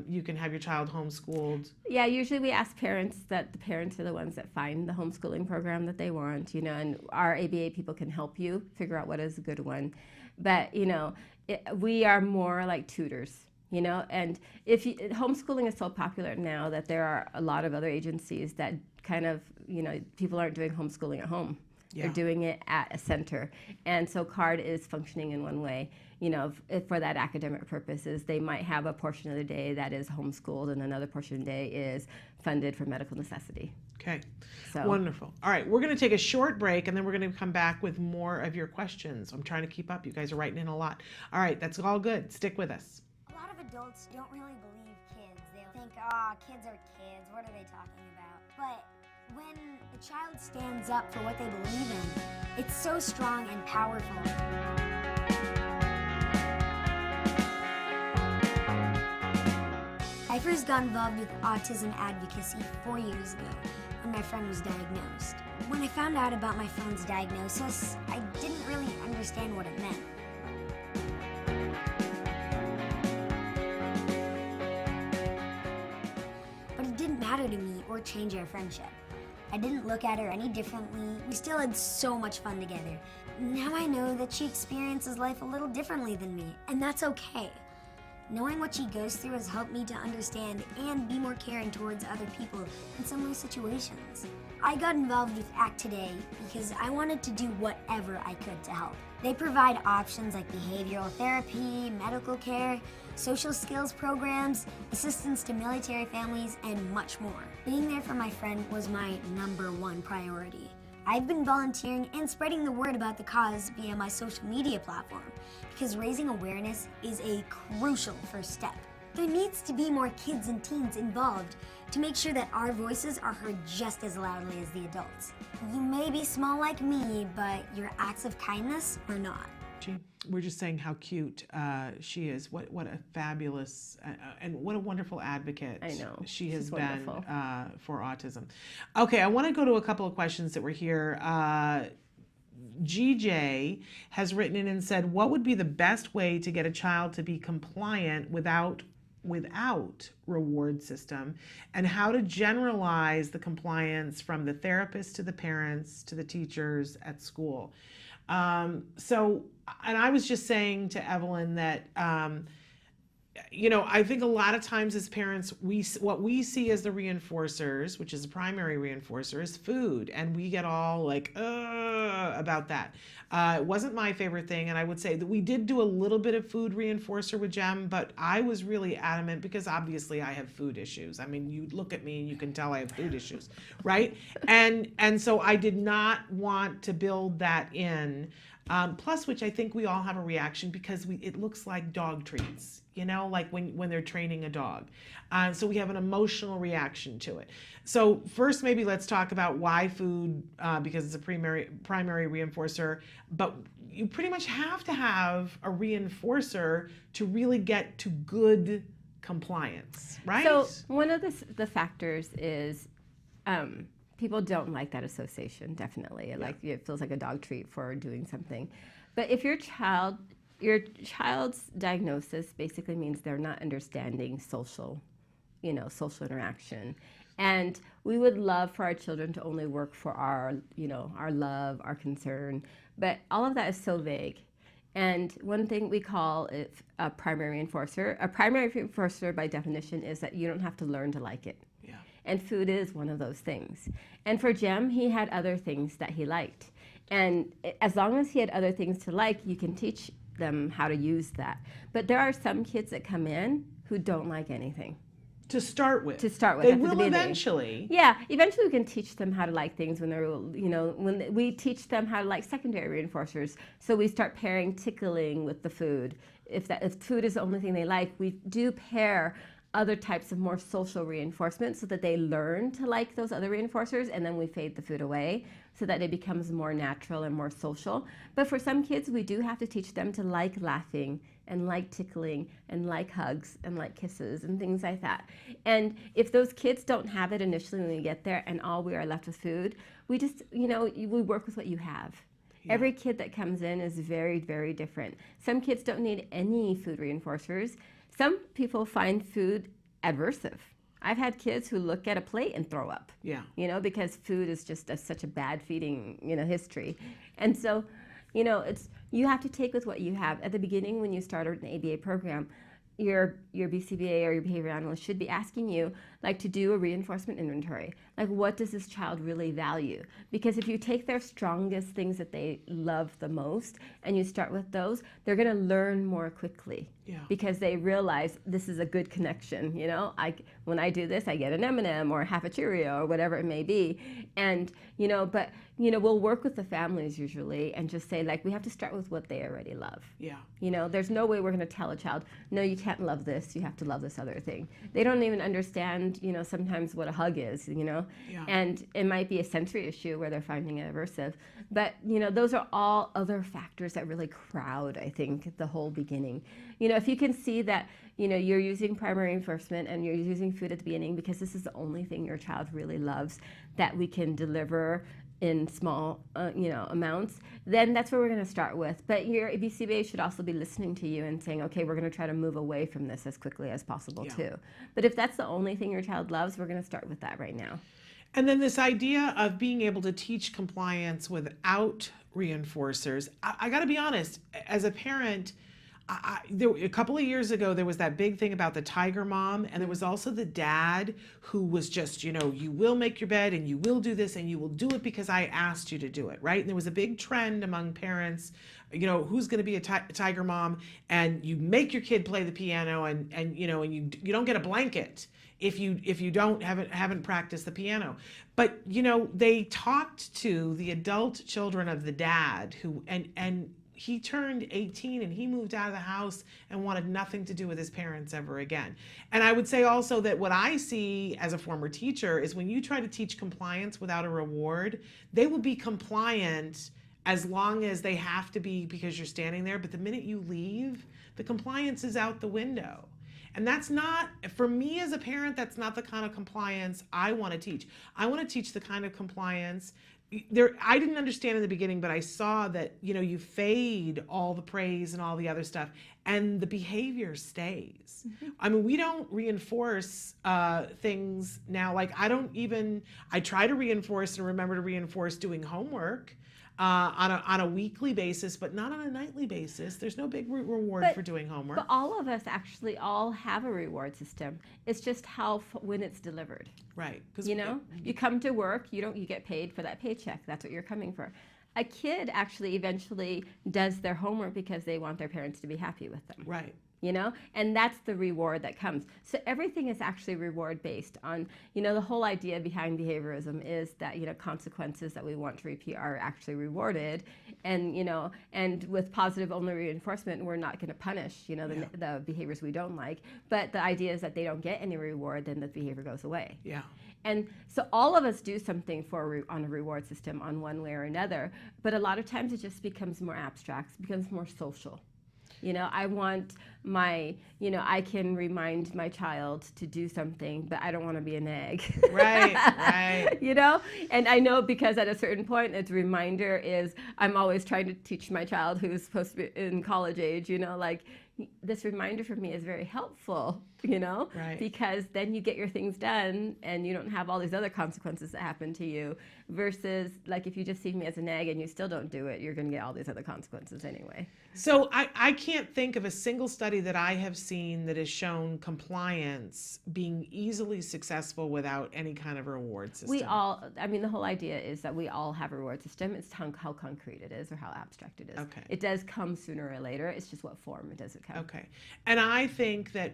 you can have your child homeschooled. Yeah, usually we ask parents, that the parents are the ones that find the homeschooling program that they want, and our ABA people can help you figure out what is a good one. But, we are more like tutors. And homeschooling is so popular now that there are a lot of other agencies that kind of, people aren't doing homeschooling at home. They're doing it at a center. And so CARD is functioning in one way. If for that academic purposes, they might have a portion of the day that is homeschooled and another portion of the day is funded for medical necessity. Okay, wonderful. All right, we're going to take a short break and then we're going to come back with more of your questions. I'm trying to keep up. You guys are writing in a lot. All right, that's all good. Stick with us. A lot of adults don't really believe kids. They'll think, kids are kids. What are they talking about? But when a child stands up for what they believe in, it's so strong and powerful. I first got involved with autism advocacy 4 years ago when my friend was diagnosed. When I found out about my friend's diagnosis, I didn't really understand what it meant. But it didn't matter to me or change our friendship. I didn't look at her any differently. We still had so much fun together. Now I know that she experiences life a little differently than me, and that's okay. Knowing what she goes through has helped me to understand and be more caring towards other people in similar situations. I got involved with ACT Today because I wanted to do whatever I could to help. They provide options like behavioral therapy, medical care, social skills programs, assistance to military families, and much more. Being there for my friend was my #1 priority. I've been volunteering and spreading the word about the cause via my social media platform because raising awareness is a crucial first step. There needs to be more kids and teens involved to make sure that our voices are heard just as loudly as the adults. You may be small like me, but your acts of kindness are not. We're just saying how cute she is. What a fabulous and what a wonderful advocate I know. she has She's been wonderful. For autism. Okay, I want to go to a couple of questions that were here. GJ has written in and said, what would be the best way to get a child to be compliant without reward system, and how to generalize the compliance from the therapist to the parents to the teachers at school. And I was just saying to Evelyn that, I think a lot of times as parents, what we see as the reinforcers, which is the primary reinforcer, is food. And we get all like, about that. It wasn't my favorite thing. And I would say that we did do a little bit of food reinforcer with Jem, but I was really adamant because obviously I have food issues. I mean, you look at me and you can tell I have food issues, right? And so I did not want to build that in. Plus, which I think we all have a reaction because it looks like dog treats, like when they're training a dog. So we have an emotional reaction to it. So first, maybe let's talk about why food, because it's a primary reinforcer, but you pretty much have to have a reinforcer to really get to good compliance, right? So one of the factors is people don't like that association, definitely. Yeah. Like it feels like a dog treat for doing something. But if your child's diagnosis basically means they're not understanding social interaction. And we would love for our children to only work for our love, our concern, but all of that is so vague. And one thing we call it a primary reinforcer. A primary reinforcer by definition is that you don't have to learn to like it. And food is one of those things. And for Jem, he had other things that he liked. And as long as he had other things to like, you can teach them how to use that. But there are some kids that come in who don't like anything. To start with. They will eventually. Yeah, eventually we can teach them how to like things when they're, when we teach them how to like secondary reinforcers. So we start pairing tickling with the food. If food is the only thing they like, we do pair other types of more social reinforcement so that they learn to like those other reinforcers, and then we fade the food away so that it becomes more natural and more social. But for some kids, we do have to teach them to like laughing and like tickling and like hugs and like kisses and things like that. And if those kids don't have it initially when we get there and all we are left with food, we just, we work with what you have. Yeah. Every kid that comes in is very, very different. Some kids don't need any food reinforcers. Some people find food aversive. I've had kids who look at a plate and throw up. Yeah. Because food is just such a bad feeding, history. And so, you have to take with what you have. At the beginning, when you start an ABA program, your BCBA or your behavior analyst should be asking you to do a reinforcement inventory. What does this child really value? Because if you take their strongest things that they love the most and you start with those, they're going to learn more quickly. Yeah. Because they realize this is a good connection. When I do this, I get an M&M or half a Cheerio or whatever it may be. And, but we'll work with the families usually and just say, we have to start with what they already love. Yeah. There's no way we're going to tell a child, no, you can't love this, you have to love this other thing. They don't even understand, sometimes what a hug is, Yeah. And it might be a sensory issue where they're finding it aversive. But, those are all other factors that really crowd, I think, the whole beginning. If you can see that, you're using primary reinforcement and you're using food at the beginning because this is the only thing your child really loves that we can deliver in small, amounts, then that's where we're going to start with. But your BCBA should also be listening to you and saying, okay, we're going to try to move away from this as quickly as possible too. But if that's the only thing your child loves, we're going to start with that right now. And then this idea of being able to teach compliance without reinforcers. I got to be honest, as a parent, a couple of years ago, there was that big thing about the tiger mom, and there was also the dad who was just, you will make your bed and you will do this and you will do it because I asked you to do it, right? And there was a big trend among parents, who's going to be a tiger mom, and you make your kid play the piano, and you don't get a blanket if you haven't practiced the piano. But they talked to the adult children of the dad who and he turned 18 and he moved out of the house and wanted nothing to do with his parents ever again. And I would say also that what I see as a former teacher is when you try to teach compliance without a reward, they will be compliant as long as they have to be because you're standing there. But the minute you leave, the compliance is out the window. And that's not, for me as a parent, that's not the kind of compliance I want to teach. I want to teach the kind of compliance I didn't understand in the beginning, but I saw that, you fade all the praise and all the other stuff and the behavior stays. Mm-hmm. I mean, we don't reinforce things now. Like I try to reinforce and remember to reinforce doing homework on a weekly basis, but not on a nightly basis. There's no big reward for doing homework. But all of us actually all have a reward system. It's just when it's delivered. Right. You come to work, you get paid for that paycheck. That's what you're coming for. A kid actually eventually does their homework because they want their parents to be happy with them. Right. And that's the reward that comes. So everything is actually reward based on, the whole idea behind behaviorism is that, consequences that we want to repeat are actually rewarded. And, and with positive only reinforcement, we're not going to punish, the behaviors we don't like. But the idea is that they don't get any reward, then the behavior goes away. Yeah. And so all of us do something on a reward system on one way or another. But a lot of times it just becomes more abstract, becomes more social. I want I can remind my child to do something, but I don't want to be a nag. Right. And I know because at a certain point, its reminder is I'm always trying to teach my child who's supposed to be in college age, this reminder for me is very helpful, right. Because then you get your things done and you don't have all these other consequences that happen to you versus like if you just see me as a nag and you still don't do it, you're going to get all these other consequences anyway. So I can't think of a single study that I have seen that has shown compliance being easily successful without any kind of reward system. The whole idea is that we all have a reward system. It's how concrete it is or how abstract it is. Okay. It does come sooner or later. It's just what form it does it come. Okay. And I think that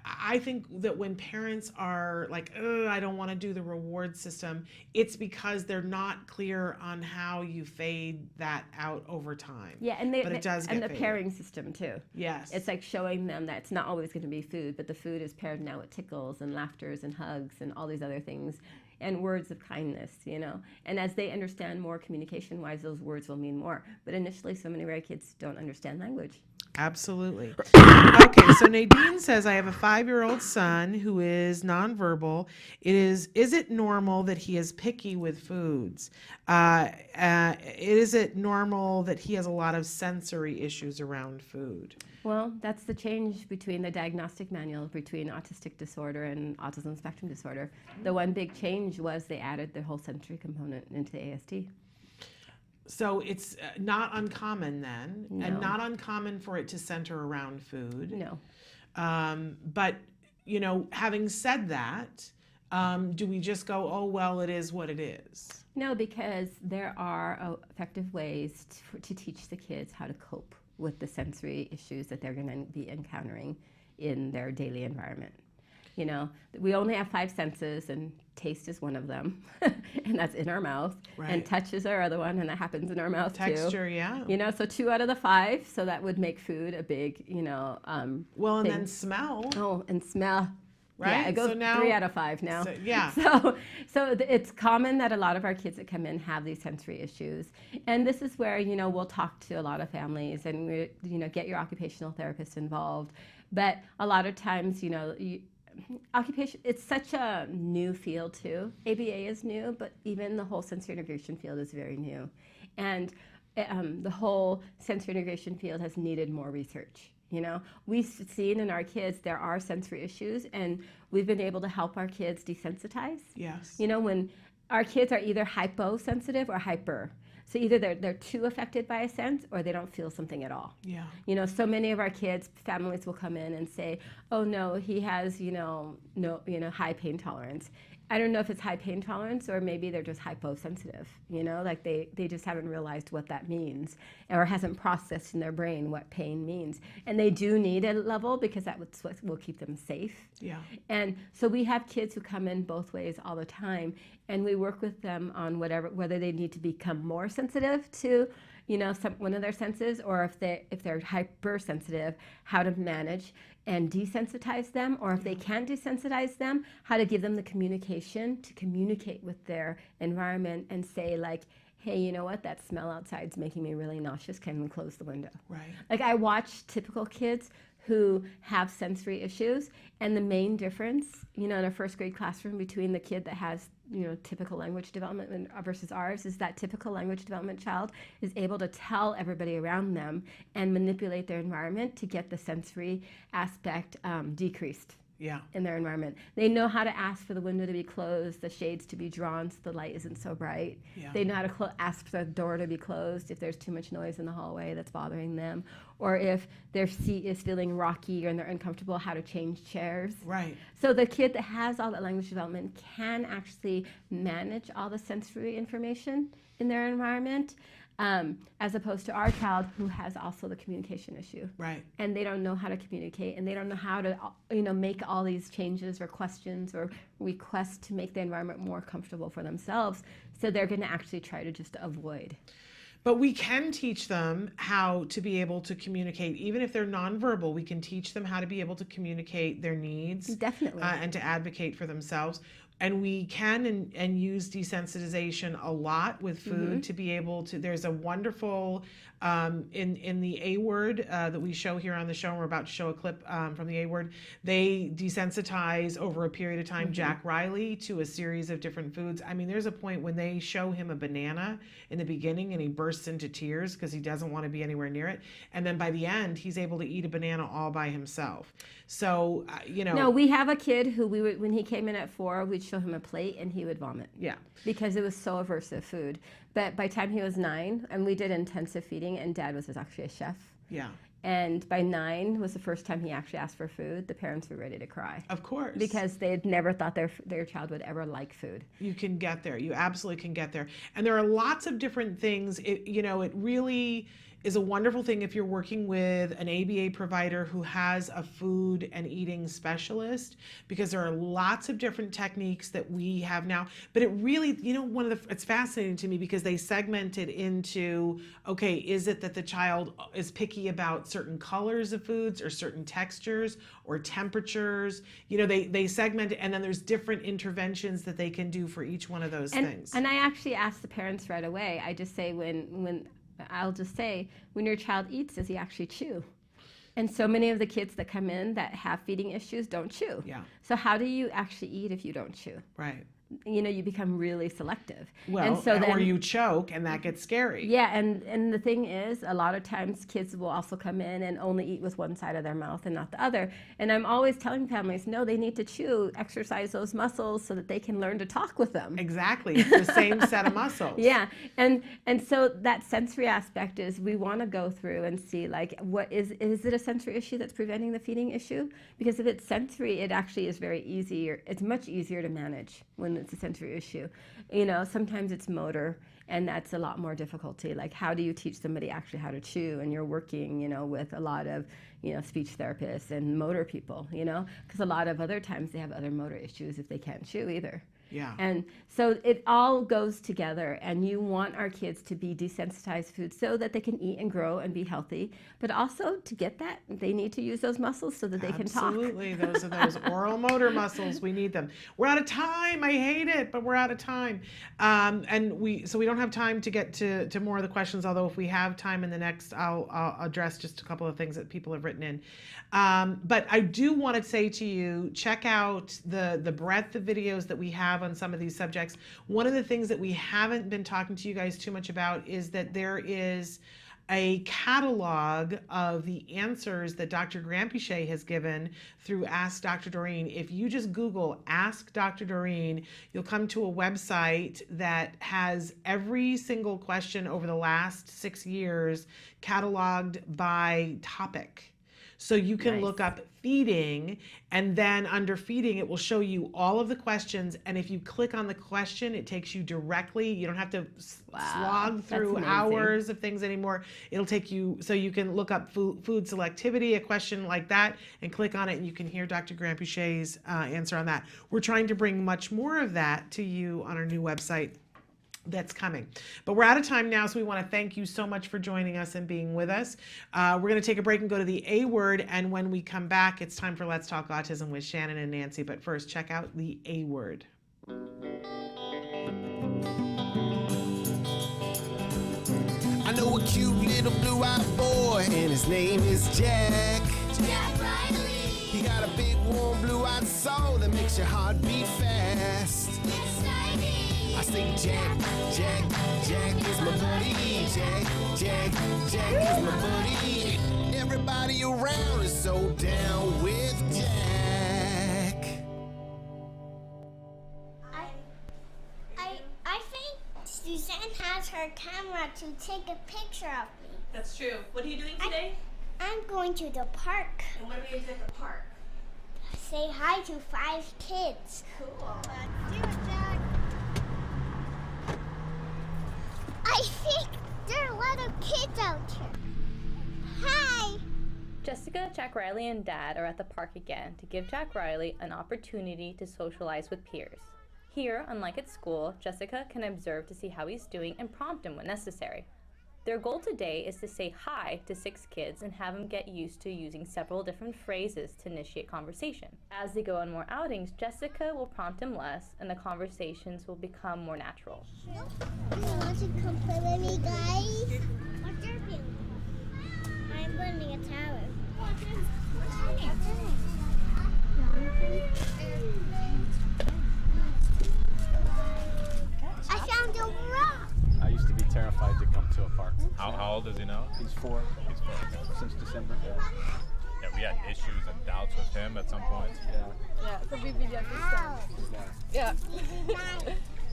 I think that when parents are like, I don't want to do the reward system, it's because they're not clear on how you fade that out over time. Yeah, but it does get and the faded. pairing system too. Yes. It's like showing them that it's not always going to be food, but the food is paired now with tickles and laughters and hugs and all these other things. And words of kindness, And as they understand more communication-wise, those words will mean more. But initially, so many of our kids don't understand language. Absolutely. Okay, so Nadine says, I have a 5-year-old son who is nonverbal. Is it normal that he is picky with foods? Is it normal that he has a lot of sensory issues around food? Well, that's the change between the diagnostic manual between autistic disorder and autism spectrum disorder. The one big change was they added the whole sensory component into the ASD. So it's not uncommon then, No. and not uncommon for it to center around food. No. But, having said that, do we just go, oh, well, it is what it is? No, because there are effective ways to teach the kids how to cope with the sensory issues that they're going to be encountering in their daily environment. We only have 5 senses, and taste is one of them, and that's in our mouth. Right. And touch is our other one, and that happens in our mouth too. Texture, yeah. So 2 out of the 5, so that would make food a big, well, and thing. then smell. Oh, and smell. Right? Yeah, it goes so now, 3 out of 5 now. Yeah. So it's common that a lot of our kids that come in have these sensory issues. And this is where, we'll talk to a lot of families and, get your occupational therapist involved. But a lot of times, occupation, it's such a new field too. ABA is new, but even the whole sensory integration field is very new. And the whole sensory integration field has needed more research. We've seen in our kids there are sensory issues, and we've been able to help our kids desensitize. Yes. When our kids are either hyposensitive or hyper. So either they're too affected by a sense or they don't feel something at all. Yeah. So many of our kids, families will come in and say, oh no, he has, high pain tolerance. I don't know if it's high pain tolerance or maybe they're just hyposensitive, like they just haven't realized what that means or hasn't processed in their brain what pain means. And they do need a level because that's what will keep them safe. Yeah. And so we have kids who come in both ways all the time, and we work with them on whether they need to become more sensitive to one of their senses, or if they're hypersensitive, how to manage and desensitize them, or if they can't desensitize them, how to give them the communication to communicate with their environment and say like, hey, you know what, that smell outside's making me really nauseous, can we close the window? Right. Like I watch typical kids who have sensory issues, and the main difference, in a first grade classroom between the kid that has typical language development versus ours is that typical language development child is able to tell everybody around them and manipulate their environment to get the sensory aspect decreased. Yeah. In their environment. They know how to ask for the window to be closed, the shades to be drawn so the light isn't so bright. Yeah. They know how to ask for the door to be closed if there's too much noise in the hallway that's bothering them, or if their seat is feeling rocky and they're uncomfortable, how to change chairs. Right. So the kid that has all that language development can actually manage all the sensory information in their environment. As opposed to our child who has also the communication issue. Right. And they don't know how to communicate, and they don't know how to, make all these changes or questions or requests to make the environment more comfortable for themselves. So they're going to actually try to just avoid. But we can teach them how to be able to communicate. Even if they're nonverbal, we can teach them how to be able to communicate their needs. Definitely. And to advocate for themselves. And we can and use desensitization a lot with food to be able to, there's a wonderful, in the A word that we show here on the show, and we're about to show a clip from the A word, they desensitize over a period of time Jack Riley to a series of different foods. I mean, there's a point when they show him a banana in the beginning and he bursts into tears because he doesn't want to be anywhere near it. And then by the end, he's able to eat a banana all by himself. So, No, we have a kid who when he came in at 4, we'd show him a plate and he would vomit. Yeah. Because it was so aversive food. But by the time he was 9, and we did intensive feeding, and Dad was actually a chef. Yeah. And by 9 was the first time he actually asked for food. The parents were ready to cry. Of course. Because they had never thought their child would ever like food. You can get there. You absolutely can get there. And there are lots of different things. It really is a wonderful thing if you're working with an ABA provider who has a food and eating specialist, because there are lots of different techniques that we have now. But it really, it's fascinating to me because they segment it into, okay, is it that the child is picky about certain colors of foods or certain textures or temperatures? They segment it, and then there's different interventions that they can do for each one of those things. And I actually ask the parents right away. I just say I'll just say, when your child eats, does he actually chew? And so many of the kids that come in that have feeding issues don't chew. Yeah. So how do you actually eat if you don't chew? Right. You become really selective. Well, and so or you choke, and that gets scary. Yeah, and the thing is, a lot of times kids will also come in and only eat with one side of their mouth and not the other. And I'm always telling families, no, they need to chew, exercise those muscles so that they can learn to talk with them. Exactly, it's the same set of muscles. Yeah, and so that sensory aspect is we want to go through and see, like, what is it a sensory issue that's preventing the feeding issue? Because if it's sensory, it actually is very easy, it's much easier to manage when it's a sensory issue. Sometimes it's motor, and that's a lot more difficulty. Like, how do you teach somebody actually how to chew? And you're working, with a lot of, speech therapists and motor people, because a lot of other times they have other motor issues if they can't chew either. Yeah. And so it all goes together, and you want our kids to be desensitized food so that they can eat and grow and be healthy. But also to get that, they need to use those muscles so that they can talk. Absolutely, those are those oral motor muscles. We need them. We're out of time. I hate it, but we're out of time. And we don't have time to get to more of the questions. Although if we have time in the next, I'll address just a couple of things that people have written in. But I do want to say to you, check out the breadth of videos that we have on some of these subjects. One of the things that we haven't been talking to you guys too much about is that there is a catalog of the answers that Dr. Granpeesheh has given through Ask Dr. Doreen. If you just Google Ask Dr. Doreen, you'll come to a website that has every single question over the last 6 years cataloged by topic. So you can look up feeding, and then under feeding, it will show you all of the questions. And if you click on the question, it takes you directly. You don't have to slog through hours of things anymore. It'll take you, so you can look up food selectivity, a question like that, and click on it, and you can hear Dr. Granpeesheh's answer on that. We're trying to bring much more of that to you on our new website that's coming. But we're out of time now, so we want to thank you so much for joining us and being with us. We're going to take a break and go to the A word, and when we come back, it's time for Let's Talk Autism with Shannon and Nancy. But first, check out the A word. I know a cute little blue-eyed boy, and his name is Jack. Jack Riley. He got a big, warm, blue-eyed soul that makes your heart beat fast. Yes, I do. I say Jack, Jack, Jack is my buddy. Jack, Jack, Jack is my buddy. Everybody around is so down with Jack. I think Suzanne has her camera to take a picture of me. That's true. What are you doing today? I'm going to the park. And what are we going to do at the park? Say hi to 5 kids. Cool. Let's do it, Jack. I think there are a lot of kids out here. Hi! Jessica, Jack Riley, and Dad are at the park again to give Jack Riley an opportunity to socialize with peers. Here, unlike at school, Jessica can observe to see how he's doing and prompt him when necessary. Their goal today is to say hi to 6 kids and have them get used to using several different phrases to initiate conversation. As they go on more outings, Jessica will prompt him less and the conversations will become more natural. You want to come play with me, guys? What's your feeling? I'm building a tower. I found a rock. I used to be terrified to come to a park. How old is he now? He's 4. He's 4. Since December. Yeah, we had issues and doubts with him at some point. Yeah.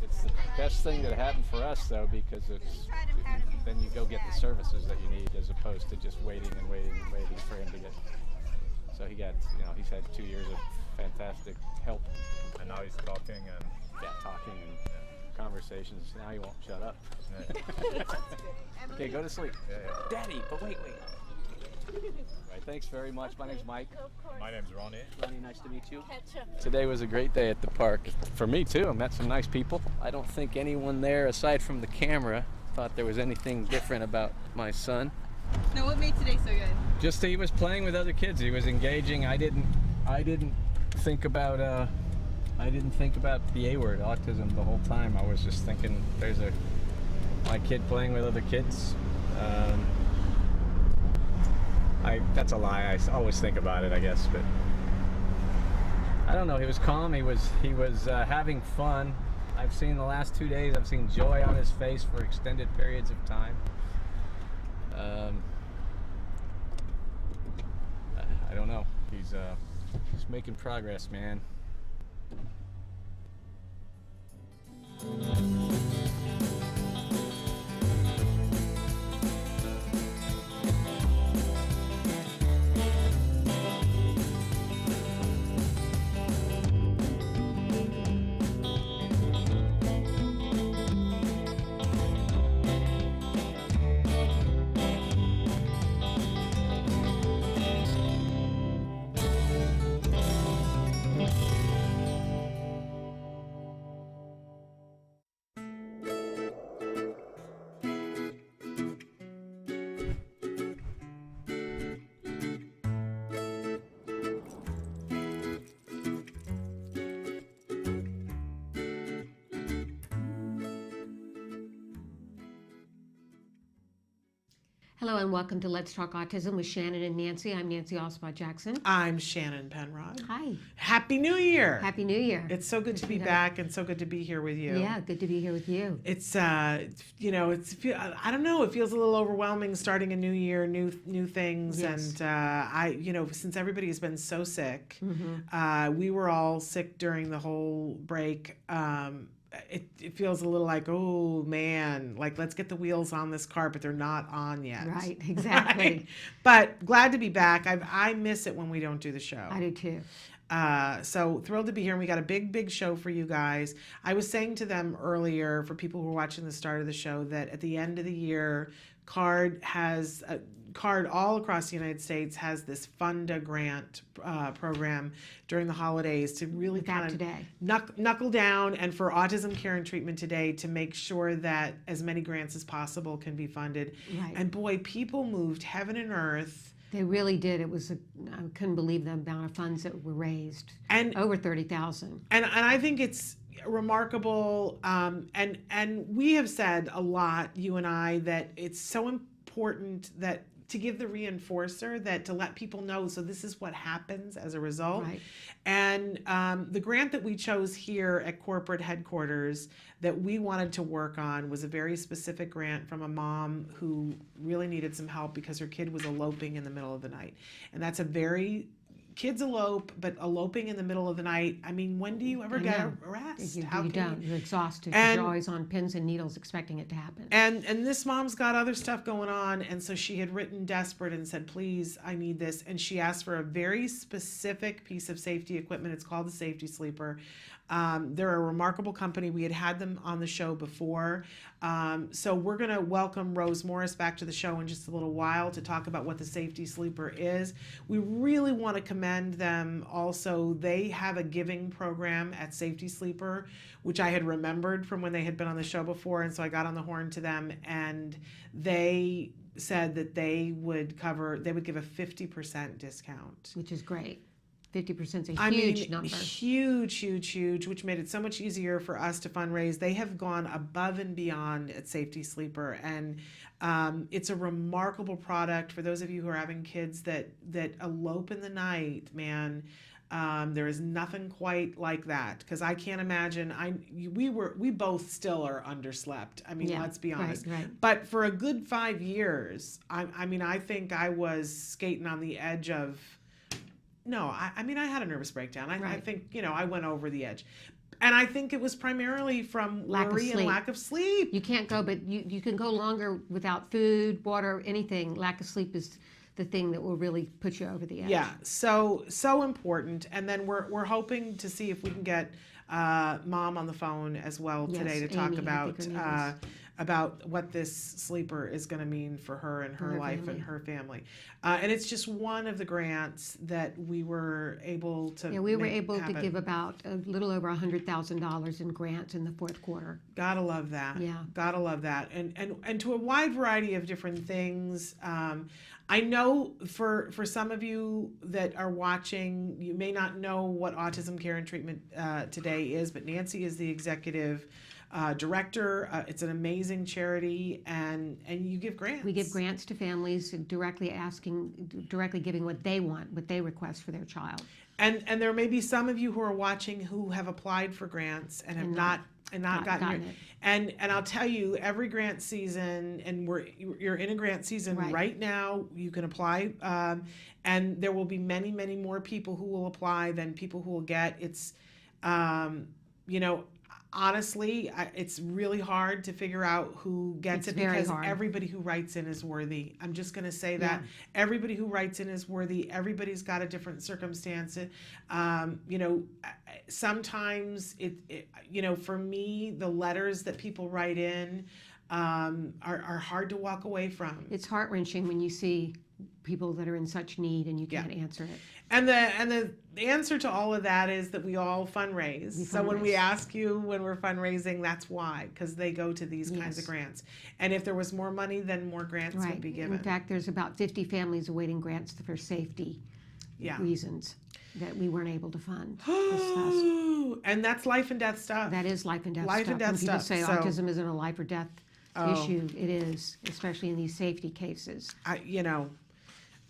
It's the best thing that happened for us, though, because then you go get the services that you need as opposed to just waiting and waiting and waiting for him to get. So he got, he's had 2 years of fantastic help. And now he's talking and talking and conversations. Now he won't shut up. Okay, go to sleep. Daddy, but wait. Right, thanks very much. My name's Mike. My name's Ronnie. Ronnie, nice to meet you. Today was a great day at the park. For me, too. I met some nice people. I don't think anyone there, aside from the camera, thought there was anything different about my son. No, what made today so good? Just he was playing with other kids. He was engaging. I didn't think about the A word, autism, the whole time. I was just thinking, there's my kid playing with other kids. That's a lie. I always think about it, I guess, but I don't know. He was calm. He was having fun. I've seen the last 2 days. I've seen joy on his face for extended periods of time. I don't know. He's making progress, man. Hello and welcome to Let's Talk Autism with Shannon and Nancy. I'm Nancy Osbach Jackson. I'm Shannon Penrod. Hi. Happy New Year. Happy New Year. It's so good to be back and so good to be here with you. Yeah, good to be here with you. It's I don't know, it feels a little overwhelming starting a new year, new things. Yes. And since everybody has been so sick, we were all sick during the whole break. It feels a little like, oh man, like let's get the wheels on this car, but they're not on yet. Right, exactly. Right? But glad to be back. I miss it when we don't do the show. I do too. So thrilled to be here. And we got a big show for you guys. I was saying to them earlier, for people who were watching the start of the show, that at the end of the year, CARD all across the United States has this Funda grant program during the holidays to really kind of knuckle down, and for Autism Care and Treatment Today to make sure that as many grants as possible can be funded. Right. And boy, people moved heaven and earth. They really did. I couldn't believe the amount of funds that were raised. And over 30,000. And I think it's remarkable. And we have said a lot, you and I, that it's so important that to give the reinforcer, that to let people know, so this is what happens as a result. Right. And the grant that we chose here at corporate headquarters that we wanted to work on was a very specific grant from a mom who really needed some help because her kid was eloping in the middle of the night. And that's kids elope, but eloping in the middle of the night, I mean, when do you ever get a rest? You don't. You're exhausted. You're always on pins and needles expecting it to happen. And this mom's got other stuff going on, and so she had written desperate and said, please, I need this. And she asked for a very specific piece of safety equipment. It's called the Safety Sleeper. They're a remarkable company. We had them on the show before. So we're going to welcome Rose Morris back to the show in just a little while to talk about what the Safety Sleeper is. We really want to commend them also. They have a giving program at Safety Sleeper, which I had remembered from when they had been on the show before. And so I got on the horn to them, and they said that they would give a 50% discount. Which is great. 50% is a huge number. Huge, which made it so much easier for us to fundraise. They have gone above and beyond at Safety Sleeper, and it's a remarkable product for those of you who are having kids that elope in the night, man. There is nothing quite like that, because I can't imagine. We both still are underslept. I mean, let's be honest. Right. But for a good 5 years, I think I was skating on the edge of. No, I had a nervous breakdown. I think, I went over the edge. And I think it was primarily from worry and lack of sleep. You can't go, but you can go longer without food, water, anything. Lack of sleep is the thing that will really put you over the edge. Yeah, so important. And then we're hoping to see if we can get Mom on the phone as well today to talk about what this sleeper is going to mean for her and her life and her family. And it's just one of the grants that we were able to we were able to give about a little over $100,000 in grants in the fourth quarter. Gotta love that. Yeah. Gotta love that. And to a wide variety of different things. I know for some of you that are watching, you may not know what Autism Care and Treatment Today is, but Nancy is the executive director. It's an amazing charity, and you give grants. We give grants to families, directly giving what they want, what they request for their child. And there may be some of you who are watching who have applied for grants and have not gotten it. And I'll tell you, every grant season, and you're in a grant season right now. You can apply, and there will be many more people who will apply than people who will get. It's honestly, it's really hard to figure out who gets it, because everybody who writes in is worthy. I'm just going to say that. Everybody who writes in is worthy. Everybody's got a different circumstance. Sometimes for me, the letters that people write in are hard to walk away from. It's heart-wrenching when you see people that are in such need and you can't answer it. And the answer to all of that is that we all fundraise. So when we ask you when we're fundraising, that's why, because they go to these kinds of grants. And if there was more money, then more grants would be given. In fact, there's about 50 families awaiting grants for safety reasons that we weren't able to fund. And that's life and death stuff. That is life and death stuff. When people say autism isn't a life or death issue it is, especially in these safety cases.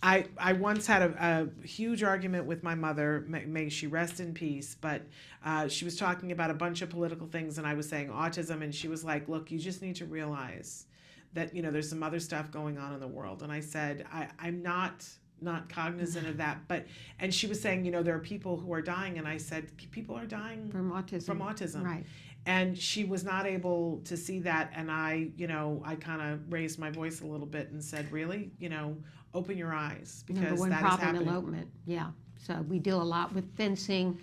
I once had a huge argument with my mother, may she rest in peace, but she was talking about a bunch of political things and I was saying autism and she was like, look, you just need to realize that, there's some other stuff going on in the world. And I said, I'm not cognizant of that, and she was saying, there are people who are dying. And I said, people are dying from autism. Right. And she was not able to see that. And I kind of raised my voice a little bit and said, really, open your eyes, because Number one that problem, is happening. elopement. Yeah. So we deal a lot with fencing,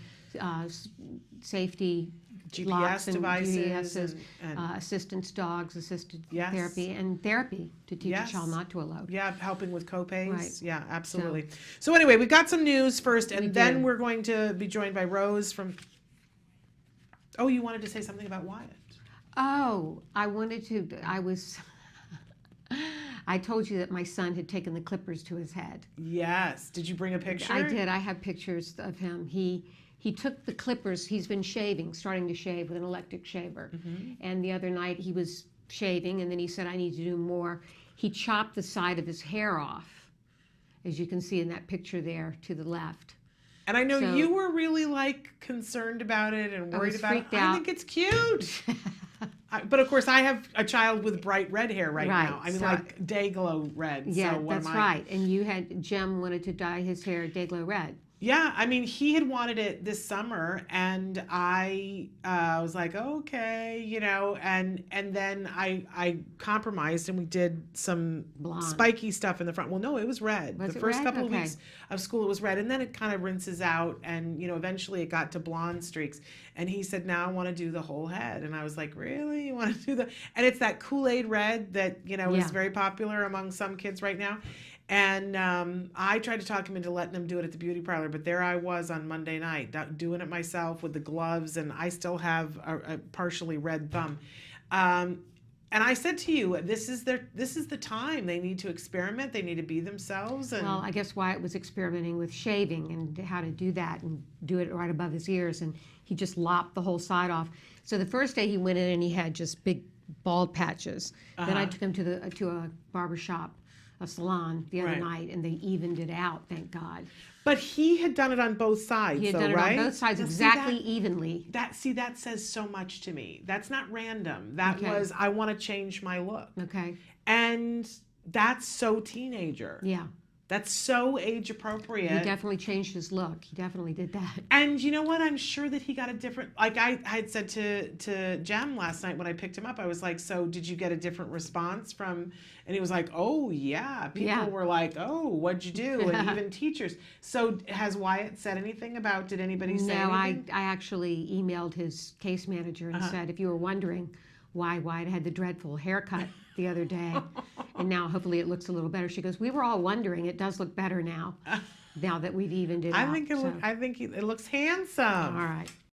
safety, GPS locks and devices, GPSs, and assistance dogs, assisted Yes. therapy, and therapy to teach Yes. a child not to elope. Yeah, helping with co-pays. Right. Yeah, absolutely. So anyway, we've got some news first, and We then do. we're going to be joined by Rose from... Oh, you wanted to say something about Wyatt. Oh, I told you that my son had taken the clippers to his head. Yes. Did you bring a picture? I did. I have pictures of him. He took the clippers. He's been starting to shave with an electric shaver. Mm-hmm. And the other night he was shaving, and then he said, I need to do more. He chopped the side of his hair off, as you can see in that picture there to the left. And I know So- you were really concerned about it and I worried was about it. freaked I out. think it's cute. But of course, I have a child with bright red hair right now. I mean, so- day glow red. Yeah, so what that's am I- right. And Jem wanted to dye his hair Dayglow red. Yeah, I mean, he had wanted it this summer, and I was like, okay, and then I compromised, and we did some Blonde. spiky stuff in the front. Well, no, it was red. Was The it first red? couple of Okay. weeks of school, it was red, and then it kind of rinses out, and eventually it got to blonde streaks. And he said, now I want to do the whole head, and I was like, really? You want to do the? And it's that Kool-Aid red that is Yeah. very popular among some kids right now. And I tried to talk him into letting him do it at the beauty parlor, but there I was on Monday night doing it myself with the gloves, and I still have a partially red thumb. And I said to you, this is the time they need to experiment. They need to be themselves. And Well, I guess Wyatt was experimenting with shaving and how to do that and do it right above his ears, and he just lopped the whole side off. So the first day he went in and he had just big bald patches. Then I Uh-huh. took him to a barber shop, a salon the other Right. night, and they evened it out, thank God. But he had done it on both sides. He had though, done it right? on both sides Now, see, exactly evenly. That says so much to me. That's not random. That Okay. was, I want to change my look. Okay. And that's so teenager. Yeah. That's so age appropriate. He definitely changed his look. He definitely did that. And you know what? I'm sure that he got a different, like I had said to Jem last night when I picked him up, I was like, so did you get a different response from, and he was like, oh yeah. People were like, oh, what'd you do? And even teachers. So has Wyatt said anything about, did anybody say No, anything? I actually emailed his case manager and said, if you were wondering why Wyatt had the dreadful haircut the other day, and now hopefully it looks a little better. She goes, we were all wondering. It does look better now, now that we've evened it out. I think it looks handsome. All right.